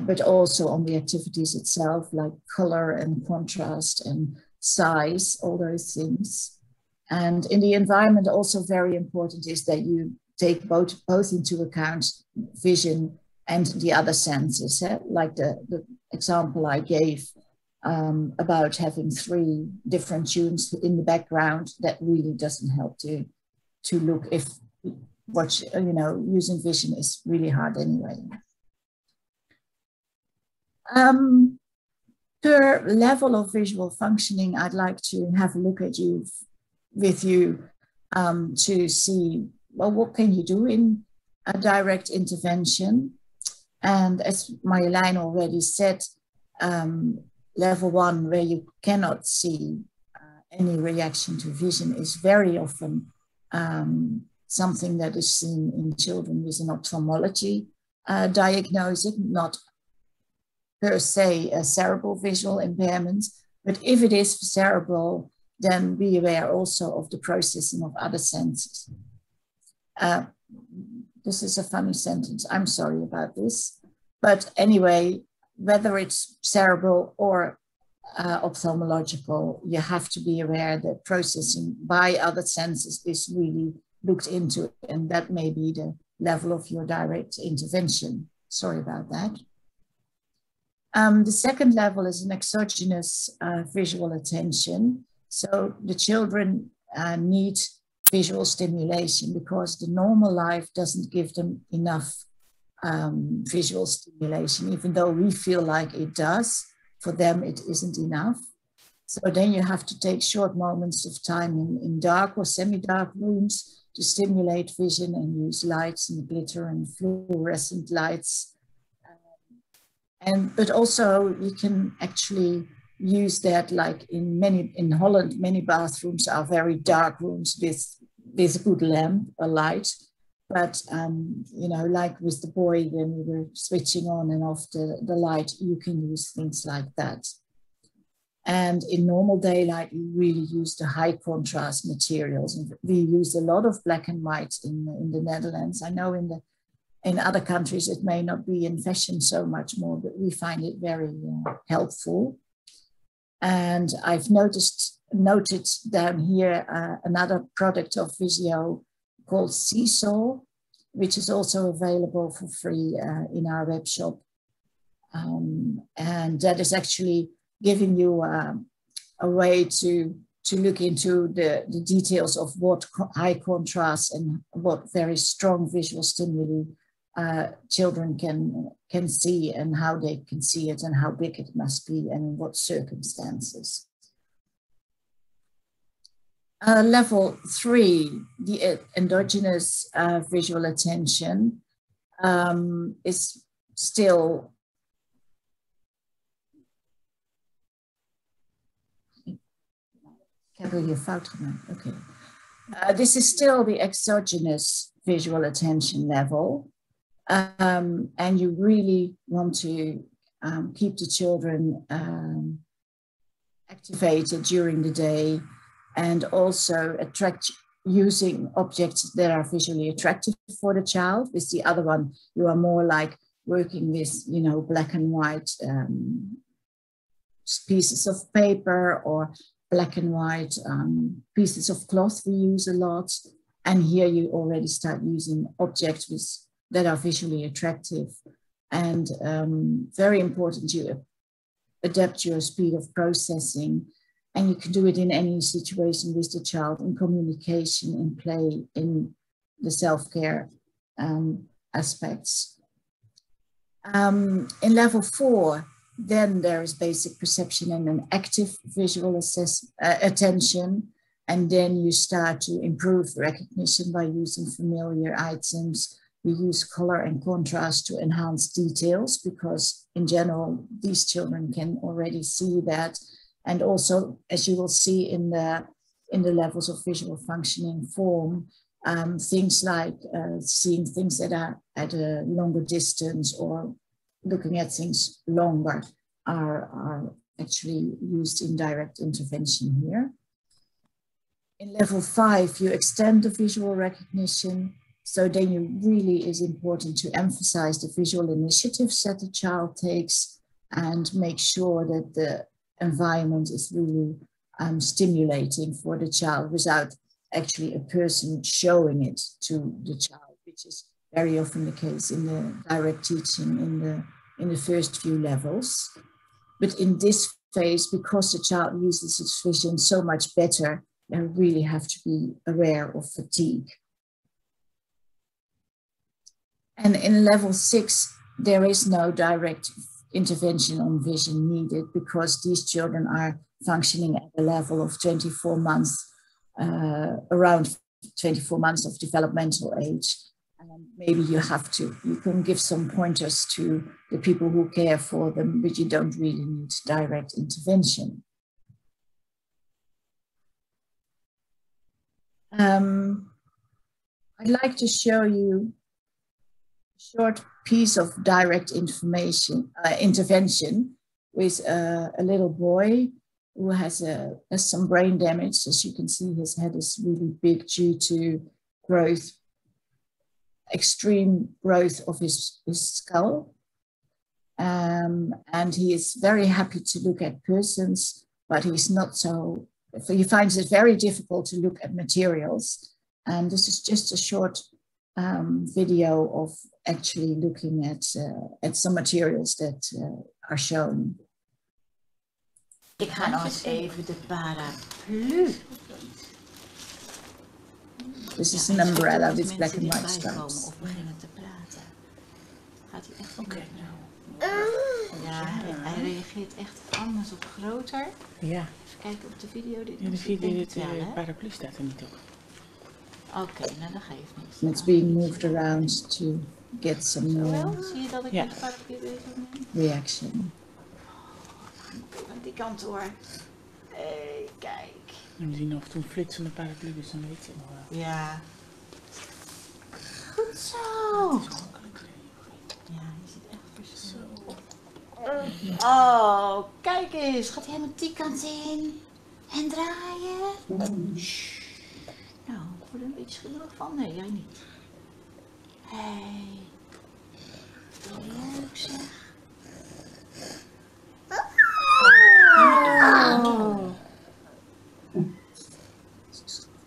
but also on the activities itself, like color and contrast and size, all those things. And in the environment, also very important is that you take both into account vision and the other senses, like the example I gave about having 3 different tunes in the background. That really doesn't help to look if what, you know, using vision is really hard anyway. Per level of visual functioning, I'd like to have a look at with you to see, well, what can you do in a direct intervention? And as Marjolein already said, level 1, where you cannot see any reaction to vision, is very often something that is seen in children with an ophthalmology diagnosis, not per se a cerebral visual impairment, but if it is cerebral, then be aware also of the processing of other senses. This is a funny sentence. I'm sorry about this. But anyway, whether it's cerebral or ophthalmological, you have to be aware that processing by other senses is really looked into, and that may be the level of your direct intervention. Sorry about that. The second level is an exogenous visual attention. So the children need visual stimulation because the normal life doesn't give them enough visual stimulation, even though we feel like it does. For them, it isn't enough. So then you have to take short moments of time in dark or semi-dark rooms to stimulate vision and use lights and glitter and fluorescent lights. But also you can actually use that, like in Holland, many bathrooms are very dark rooms with a good lamp or light. But, you know, like with the boy, when we were switching on and off the light, you can use things like that. And in normal daylight, you really use the high contrast materials. And we use a lot of black and white in the Netherlands. I know in other countries, it may not be in fashion so much more, but we find it very helpful. And I've noted down here another product of Visio called Seesaw, which is also available for free in our web shop. And that is actually giving you a way to look into the details of what high contrast and what very strong visual stimuli children can see, and how they can see it, and how big it must be, and in what circumstances. Level 3, the endogenous visual attention, is still okay. This is still the exogenous visual attention level, and you really want to keep the children activated during the day, and also using objects that are visually attractive for the child. With the other one, you are more like working with, you know, black and white pieces of paper or black and white pieces of cloth we use a lot. And here you already start using objects that are visually attractive. And very important, you adapt your speed of processing. And you can do it in any situation with the child, in communication, in play, in the self-care aspects. In level 4, then there is basic perception and an active visual attention. And then you start to improve recognition by using familiar items. We use color and contrast to enhance details, because in general, these children can already see that. And also, as you will see in the levels of visual functioning form, things like seeing things that are at a longer distance or looking at things longer are actually used in direct intervention here. In level 5, you extend the visual recognition. So then it really is important to emphasize the visual initiatives that the child takes and make sure that the environment is really stimulating for the child without actually a person showing it to the child, which is very often the case in the direct teaching in the first few levels. But in this phase, because the child uses his vision so much better, they really have to be aware of fatigue. And in level 6, there is no direct intervention on vision needed, because these children are functioning at a level of 24 months, around 24 months of developmental age. And maybe you can give some pointers to the people who care for them, but you don't really need direct intervention. I'd like to show you a short piece of direct intervention with a little boy who has some brain damage. As you can see, his head is really big due to growth extreme growth of his skull. And he is very happy to look at persons, but he's not so, he finds it very difficult to look at materials. And this is just a short video of actually looking at some materials that are shown. Ik ga nog eens even de paraplu. This is an umbrella with black and white stripes. Of beginnen te praten. Gaat hij echt Oké. Ja, hij reageert echt anders op groter. Ja. Even kijken of de video dit Ja, de video, de paraplu staat er niet op. Oké, nou dat geeft niets. It's being moved around to get some more Zie je dat ik met de paraplu bezig ben? reaction. Aan die kant hoor. Hey, kijk. En we zien of het een flitsende paraplu is, dan weet je nog wel. Ja. Goed zo. Het is makkelijk. Ja, je ziet echt verschil. Oh, kijk eens. Gaat hij helemaal die kant in? En draaien? Nou, ik word er een beetje schudderig van. Nee, jij niet. Hey. Leuk zeg. Oh.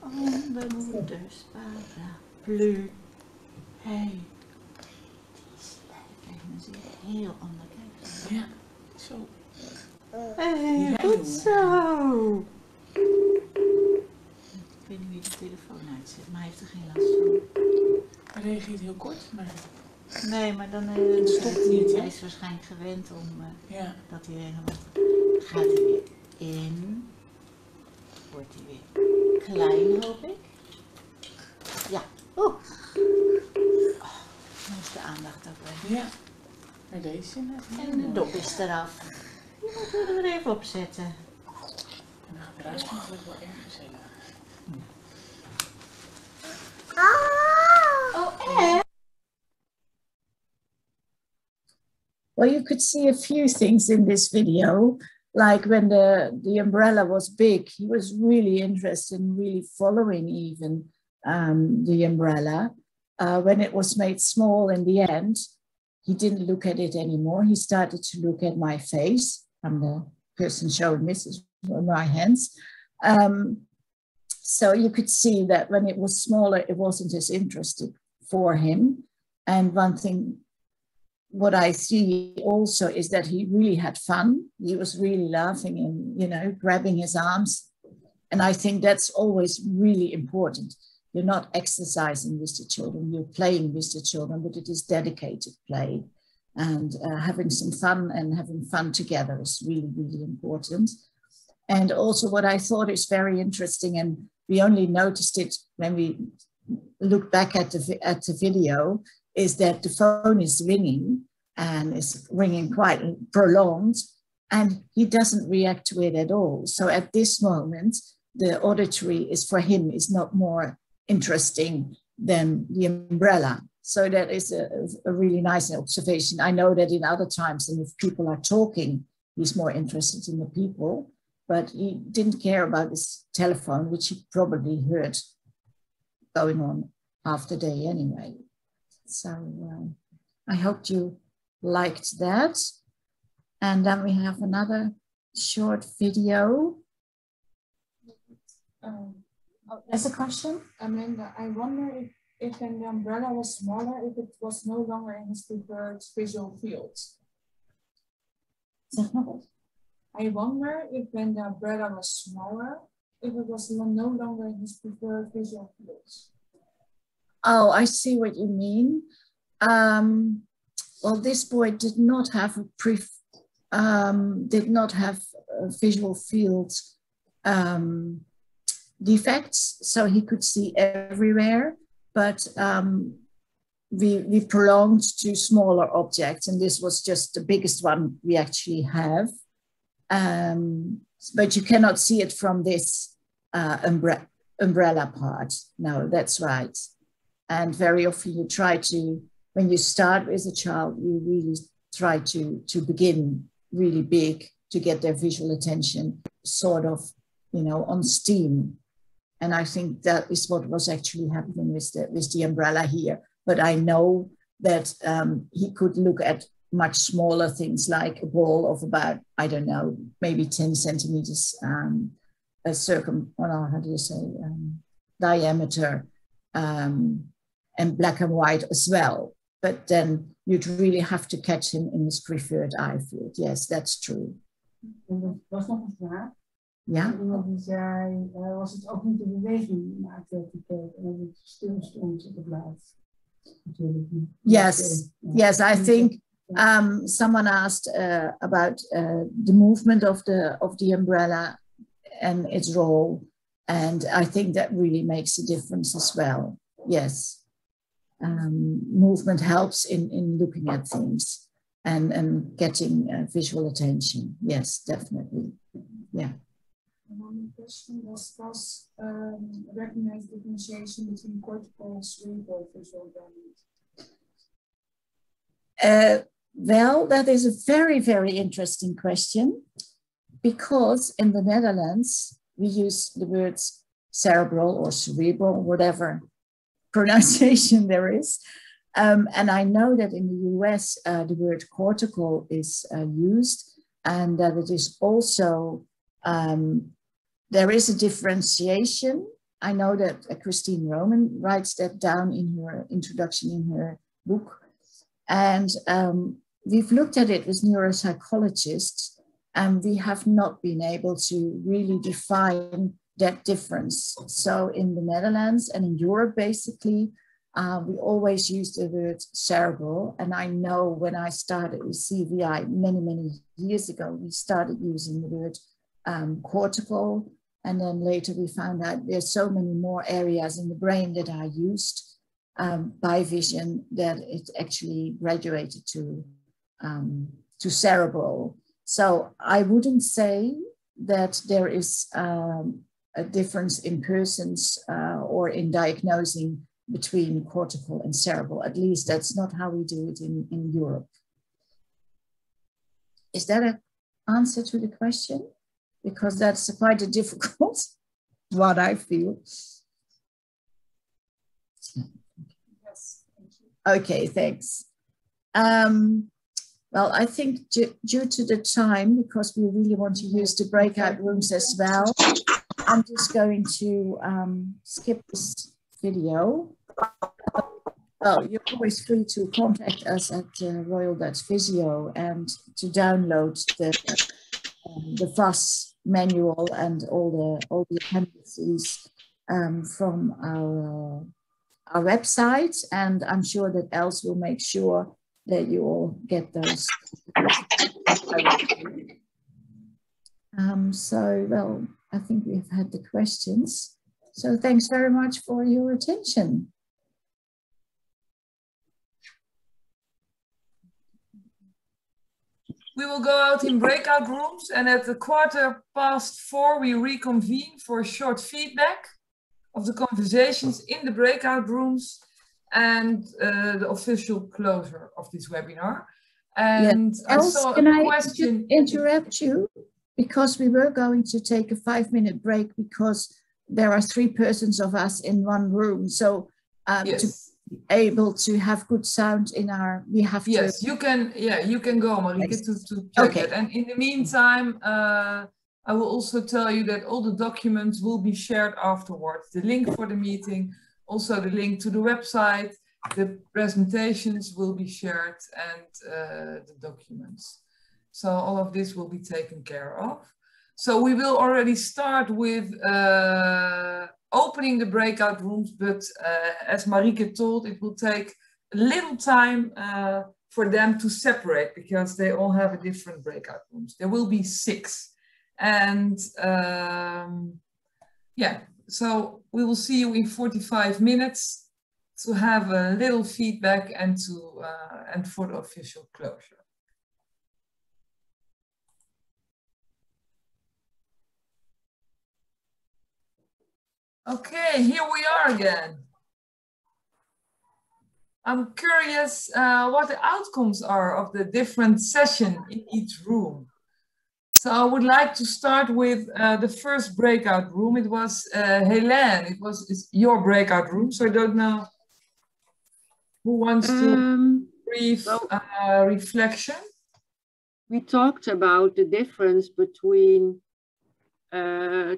Oh, mijn moeders paraplu. Hey. Die is leuk. Kijk, dan zie je heel ander. Kijk. Ja, zo. Hey, goed zo. Ik weet niet wie de telefoon uitzet, maar hij heeft er geen last van. Hij reageert heel kort, maar... Nee, maar dan stopt hij niet. Hij is waarschijnlijk gewend om dat hij helemaal... Gaat hij weer in. Wordt hij weer klein, hoop ik. Ja. Oeh. Oh, dan is de aandacht ook weg. Ja. Maar deze... En de dop is eraf. Die moeten we er even op zetten. En dan gaat de ruis natuurlijk wel erg gezellig. Oh, echt? Well, you could see a few things in this video, like when the umbrella was big, he was really interested in really following even the umbrella. When it was made small in the end, he didn't look at it anymore. He started to look at my face. I'm the person showing this is my hands. So you could see that when it was smaller, it wasn't as interesting for him. And one thing, what I see also is that he really had fun. He was really laughing and, you know, grabbing his arms. And I think that's always really important. You're not exercising with the children, you're playing with the children, but it is dedicated play. And having some fun and having fun together is really, really important. And also what I thought is very interesting, and we only noticed it when we look back at the video, is that the phone is ringing and is ringing quite prolonged, and he doesn't react to it at all. So at this moment, the auditory is for him is not more interesting than the umbrella. So that is a really nice observation. I know that in other times, and if people are talking, he's more interested in the people, but he didn't care about his telephone, which he probably heard going on half the day anyway. So I hope you liked that. And then we have another short video. There's a question? Amanda, I wonder if when the umbrella was smaller, if it was no longer in his preferred visual field. Zeg nog eens. I wonder if when the umbrella was smaller, if it was no longer in his preferred visual fields. Oh, I see what you mean. Well, this boy did not have visual field defects, so he could see everywhere. But we prolonged to smaller objects, and this was just the biggest one we actually have. But you cannot see it from this umbrella part. No, that's right. And very often you try to, when you start with a child, you really try to begin really big to get their visual attention sort of, you know, on steam. And I think that is what was actually happening with the umbrella here. but I know that he could look at much smaller things like a ball of about, I don't know, maybe 10 centimeters how do you say, diameter, and black and white as well. But then you'd really have to catch him in his preferred eye field. Yes, that's true. Was nog een vraag. Ja? Iemand die zei, was het ook niet de beweging maakte dat hij keek en dat het stil stond op het laatst? Yes, yes, I think someone asked about the movement of the umbrella and its role, and I think that really makes a difference as well. Yes, movement helps in looking at things and getting visual attention. Yes, definitely. Yeah. One question was recognized differentiation between cortical and cerebral visual impairment? Well, that is a very, very interesting question, because in the Netherlands, we use the words cerebral or cerebral, whatever pronunciation there is. And I know that in the US, the word cortical is used, and that it is also, there is a differentiation. I know that Christine Roman writes that down in her introduction in her book. And we've looked at it with neuropsychologists, and we have not been able to really define that difference. So in the Netherlands and in Europe, basically, we always use the word cerebral. And I know when I started with CVI many, many years ago, we started using the word cortical. And then later we found out there's so many more areas in the brain that are used by vision that it actually graduated to cerebral. So I wouldn't say that there is a difference in persons or in diagnosing between cortical and cerebral. At least that's not how we do it in Europe. Is that an answer to the question? Because that's quite a difficult what I feel. Yes, thank you. Okay, thanks. Well, I think due to the time, because we really want to use the breakout rooms as well, I'm just going to skip this video. Well, you're always free to contact us at Royal Dutch Visio and to download the VAS manual and all the appendices from our website, and I'm sure that Els will make sure that you all get those. So, well, I think we've had the questions. So thanks very much for your attention. We will go out in breakout rooms, and at the 4:15 we reconvene for a short feedback of the conversations in the breakout rooms and the official closure of this webinar. And yes. I saw a question. Interrupt you, because we were going to take a 5-minute break because there are 3 persons of us in one room. So Yes. to be able to have good sound in our, we have Yes, to. you can. Yeah, you can go, Marieke, to check it. And in the meantime, I will also tell you that all the documents will be shared afterwards. The link for the meeting, also the link to the website, the presentations will be shared, and the documents. So all of this will be taken care of. So we will already start with opening the breakout rooms, but as Marieke told, it will take a little time for them to separate, because they all have a different breakout rooms. There will be 6. And yeah, so we will see you in 45 minutes to have a little feedback and for the official closure. Okay, here we are again. I'm curious what the outcomes are of the different sessions in each room. So I would like to start with the first breakout room. It was Helene, it's your breakout room, so I don't know Who wants to brief reflection? We talked about the difference between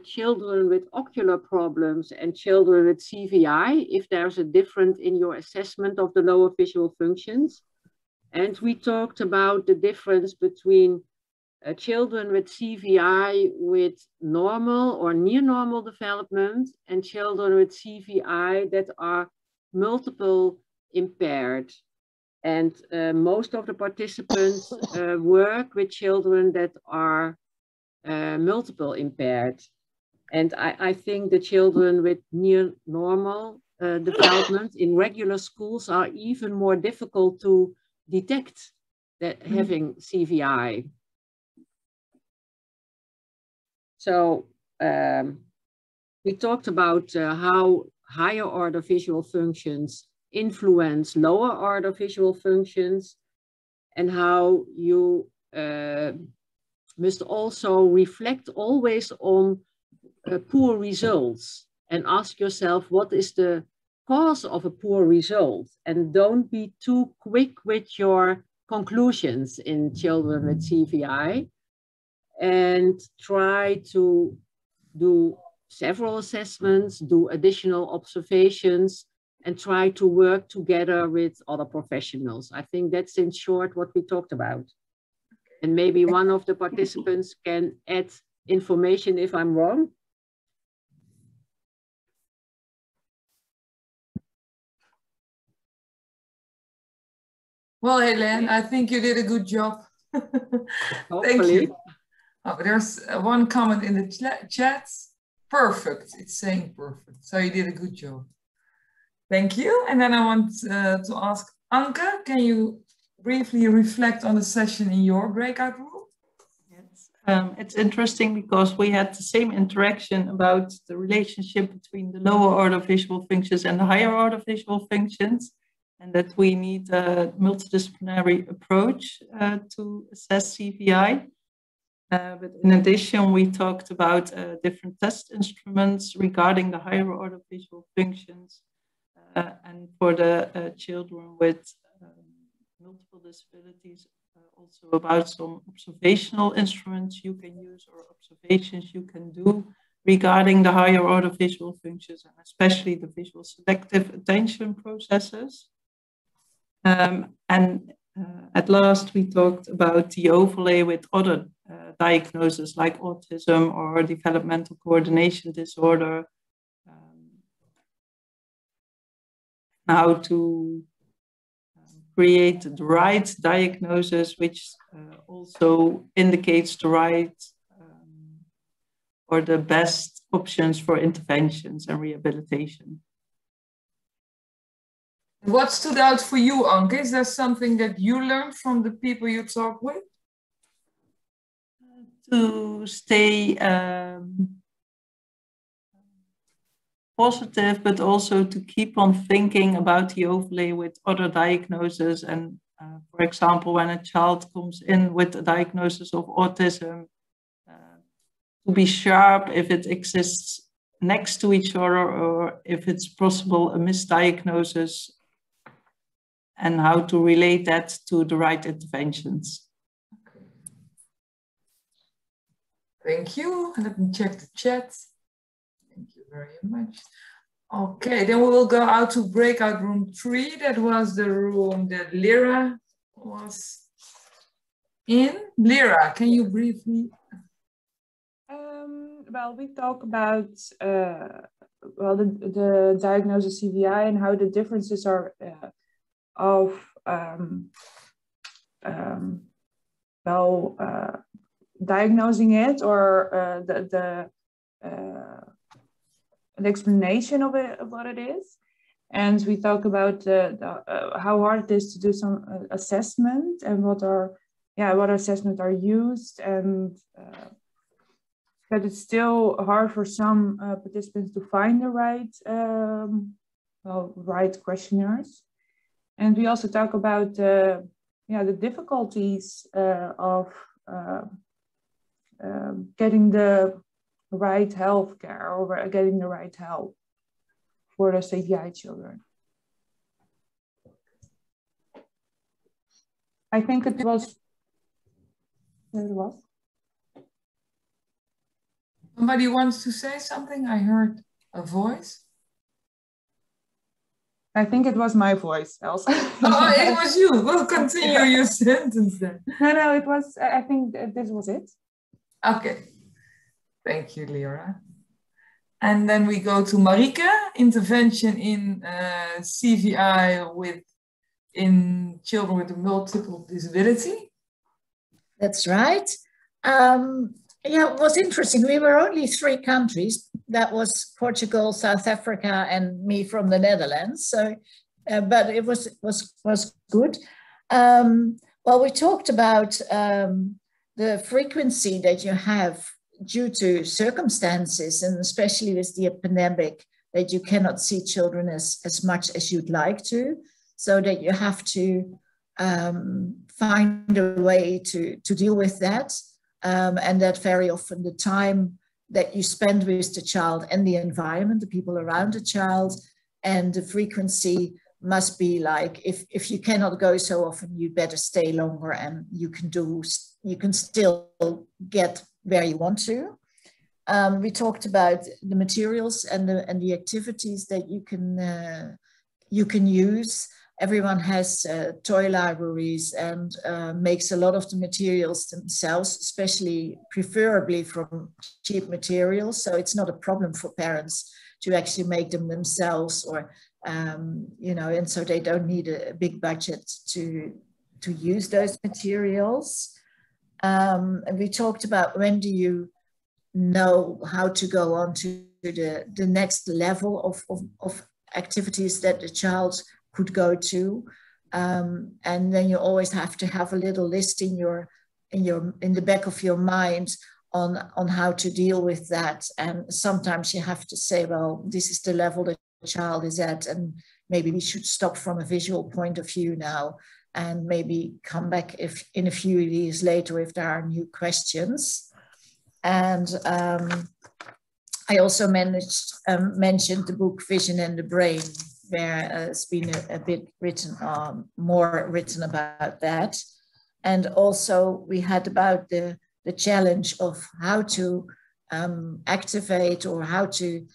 children with ocular problems and children with CVI, if there's a difference in your assessment of the lower visual functions. And we talked about the difference between children with CVI with normal or near normal development and children with CVI that are multiple impaired. And most of the participants work with children that are multiple impaired. And I think the children with near normal development in regular schools are even more difficult to detect that having CVI. So we talked about how higher order visual functions influence lower order visual functions, and how you must also reflect always on poor results and ask yourself, what is the cause of a poor result? And don't be too quick with your conclusions in children with CVI, and try to do several assessments, do additional observations, and try to work together with other professionals. I think that's in short what we talked about. And maybe one of the participants can add information if I'm wrong. Well, Hélène, I think you did a good job. Thank you. Oh, there's one comment in the chat. Perfect. It's saying perfect. So you did a good job. Thank you. And then I want to ask Anke, can you briefly reflect on the session in your breakout room? Yes. It's interesting because we had the same interaction about the relationship between the lower order visual functions and the higher order visual functions, and that we need a multidisciplinary approach to assess CVI. But in addition, we talked about different test instruments regarding the higher order visual functions, and for the children with multiple disabilities, also about some observational instruments you can use or observations you can do regarding the higher order visual functions, and especially the visual selective attention processes. At last, we talked about the overlay with other diagnoses like autism or developmental coordination disorder, how to create the right diagnosis, which also indicates the right or the best options for interventions and rehabilitation. What stood out for you, Anke? Is there something that you learned from the people you talk with? To stay positive, but also to keep on thinking about the overlay with other diagnoses. And for example, when a child comes in with a diagnosis of autism, to be sharp if it exists next to each other or if it's possible a misdiagnosis, and how to relate that to the right interventions. Okay. Thank you. Let me check the chat. Thank you very much. Okay, then we will go out to breakout room 3. That was the room that Lyra was in. Lyra, can you briefly? Well, we talk about well, the diagnosis CVI and how the differences are of diagnosing it, or the explanation of it, of what it is. And we talk about how hard it is to do some assessment and what assessments are used, and that it's still hard for some participants to find the right questionnaires. And we also talk about the difficulties of getting the right health care or getting the right help for the CVI children. I think it was. Somebody wants to say something? I heard a voice. I think it was my voice, Elsa. Oh, it was you. We'll continue your sentence then. No, it was, I think this was it. Okay. Thank you, Lyra. And then we go to Marike, intervention in CVI in children with a multiple disability. That's right. Yeah, it was interesting. We were only 3 countries. That was Portugal, South Africa, and me from the Netherlands. So, but it was good. Well, we talked about the frequency that you have due to circumstances, and especially with the pandemic, that you cannot see children as much as you'd like to, so that you have to find a way to deal with that. And that very often the time that you spend with the child and the environment, the people around the child, and the frequency must be like, if you cannot go so often, you better stay longer, and you can still get where you want to. We talked about the materials and the activities that you can use. Everyone has toy libraries and makes a lot of the materials themselves, especially preferably from cheap materials. So it's not a problem for parents to actually make them themselves, or you know, and so they don't need a big budget to use those materials. And we talked about, when do you know how to go on to the next level of activities that the child could go to, and then you always have to have a little list in the back of your mind on how to deal with that. And sometimes you have to say, well, this is the level that the child is at, and maybe we should stop from a visual point of view now, and maybe come back in a few years later if there are new questions. And I also mentioned the book Vision and the Brain, where it's been a bit written, more written about that. And also we had about the challenge of how to activate, or how to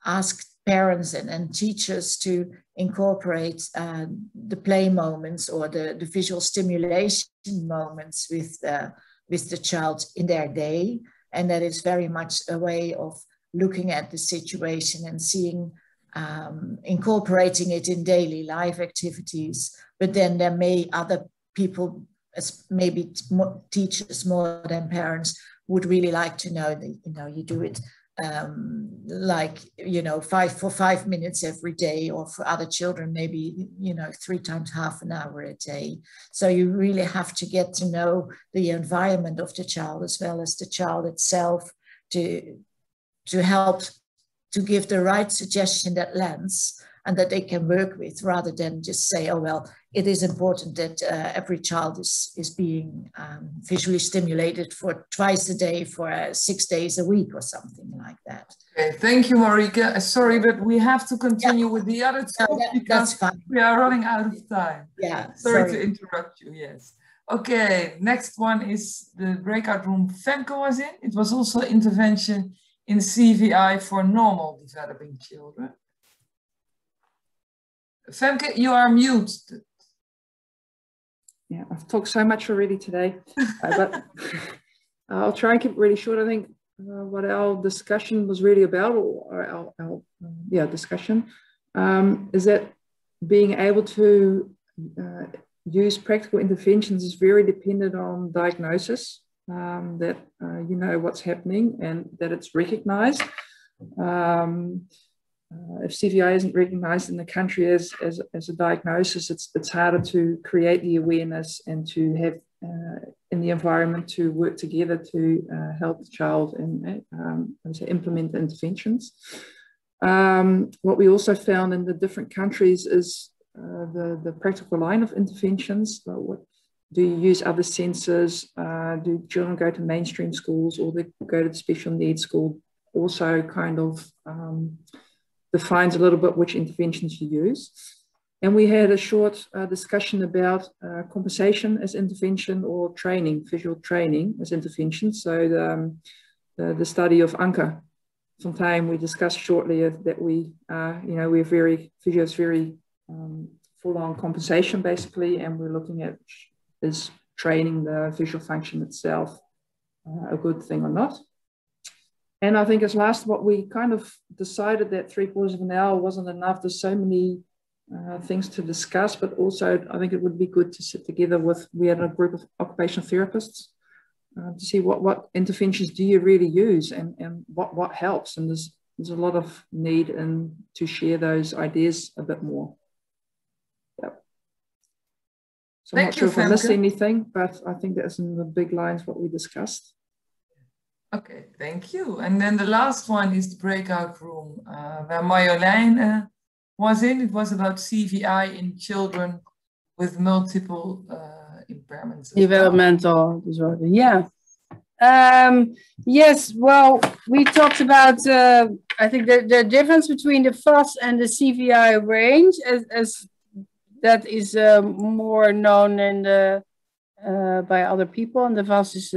ask parents and teachers to incorporate the play moments, or the visual stimulation moments with the child in their day. And that is very much a way of looking at the situation and seeing, incorporating it in daily life activities. But then there may other people, maybe teachers more than parents, would really like to know that, you know, you do it like, you know, 5 minutes every day, or for other children, maybe, you know, 3 times half an hour a day. So you really have to get to know the environment of the child as well as the child itself, to help to give the right suggestion that lands and that they can work with, rather than just say, oh, well, it is important that every child is being visually stimulated for twice a day for 6 days a week or something like that. Okay, thank you, Marike. Sorry, but we have to continue with the other two, because that's fine. We are running out of time. Yeah, sorry to interrupt you, yes. Okay, next one is the breakout room Femke was in. It was also intervention in CVI for normal developing children. Femke, you are muted. Yeah, I've talked so much already today, but I'll try and keep it really short. I think what our discussion was really about, or our discussion, is that being able to use practical interventions is very dependent on diagnosis, that you know what's happening and that it's recognized. If CVI isn't recognized in the country as a diagnosis, it's harder to create the awareness and to have in the environment to work together to help the child and to implement the interventions. What we also found in the different countries is the practical line of interventions. So what, do you use other senses? Do children go to mainstream schools, or they go to the special needs school? Also kind of defines a little bit which interventions you use. And we had a short discussion about compensation as intervention or training, visual training as intervention. So the study of Anke Fontaine, we discussed shortly that we, Visio is very full-on compensation basically, and we're looking at is training the visual function itself a good thing or not. And I think as last, what we kind of decided that 3/4 of an hour wasn't enough. There's so many things to discuss, but also I think it would be good to sit together with, we had a group of occupational therapists to see what interventions do you really use and what helps. And there's a lot of need to share those ideas a bit more. Yep. So I'm not sure if I missed anything, but I think that's in the big lines what we discussed. Okay, thank you. And then the last one is the breakout room where Marjolein was in. It was about CVI in children with multiple impairments. Developmental disorder, yeah. Yes, well, we talked about, I think the difference between the FAS and the CVI range as that is more known in the, by other people, and the FAS is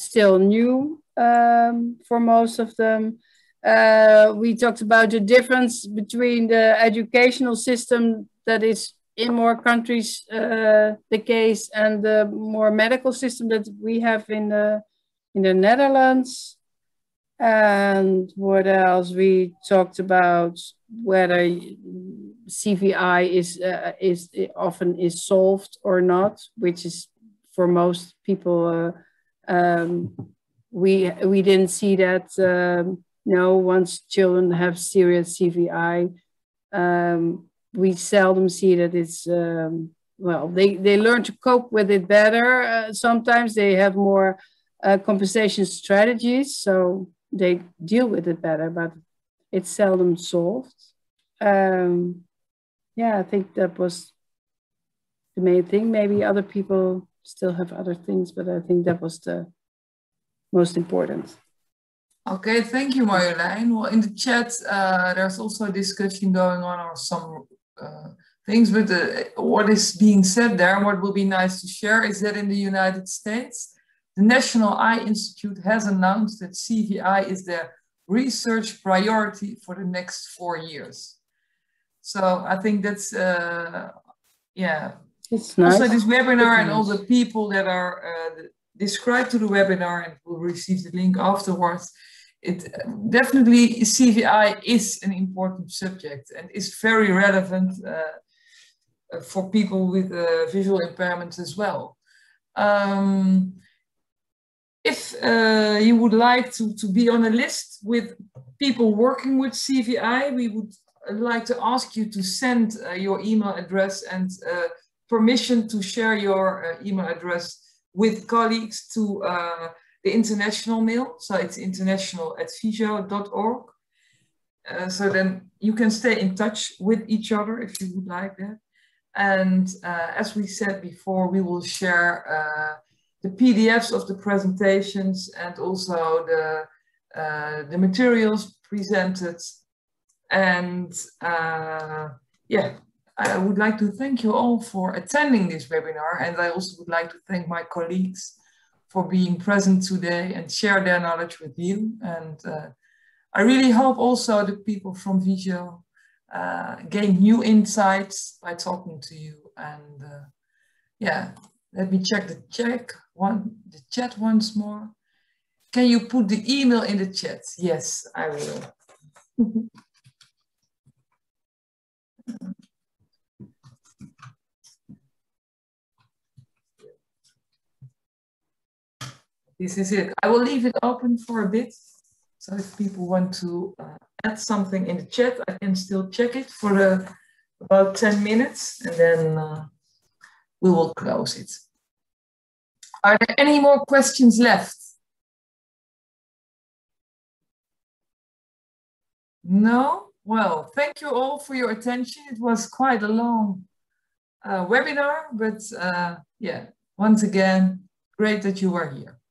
still new for most of them. We talked about the difference between the educational system that is in more countries the case and the more medical system that we have in the Netherlands. And what else? We talked about whether CVI is often solved or not, which is for most people. We didn't see that. No, once children have serious CVI, we seldom see that it's, well, they learn to cope with it better. Sometimes they have more compensation strategies, so they deal with it better, but it's seldom solved. Yeah, I think that was the main thing. Maybe other people still have other things, but I think that was the most important. Okay, thank you, Marjolein. Well, in the chat, there's also a discussion going on or some things, but what is being said there, and what will be nice to share, is that in the United States, the National Eye Institute has announced that CVI is their research priority for the next 4 years. So I think that's, yeah. It's nice. Also this webinar and all the people that are described to the webinar and will receive the link afterwards, it definitely CVI is an important subject and is very relevant for people with visual impairments as well. If you would like to be on a list with people working with CVI, we would like to ask you to send your email address and permission to share your email address with colleagues to the international mail. So it's international@visio.org. So then you can stay in touch with each other if you would like that. And as we said before, we will share the PDFs of the presentations and also the materials presented. And yeah, I would like to thank you all for attending this webinar. And I also would like to thank my colleagues for being present today and share their knowledge with you. And I really hope also the people from Visio gain new insights by talking to you. And yeah, let me check the chat once more. Can you put the email in the chat? Yes, I will. This is it. I will leave it open for a bit. So if people want to add something in the chat, I can still check it for about 10 minutes and then we will close it. Are there any more questions left? No? Well, thank you all for your attention. It was quite a long webinar, but yeah, once again, great that you were here.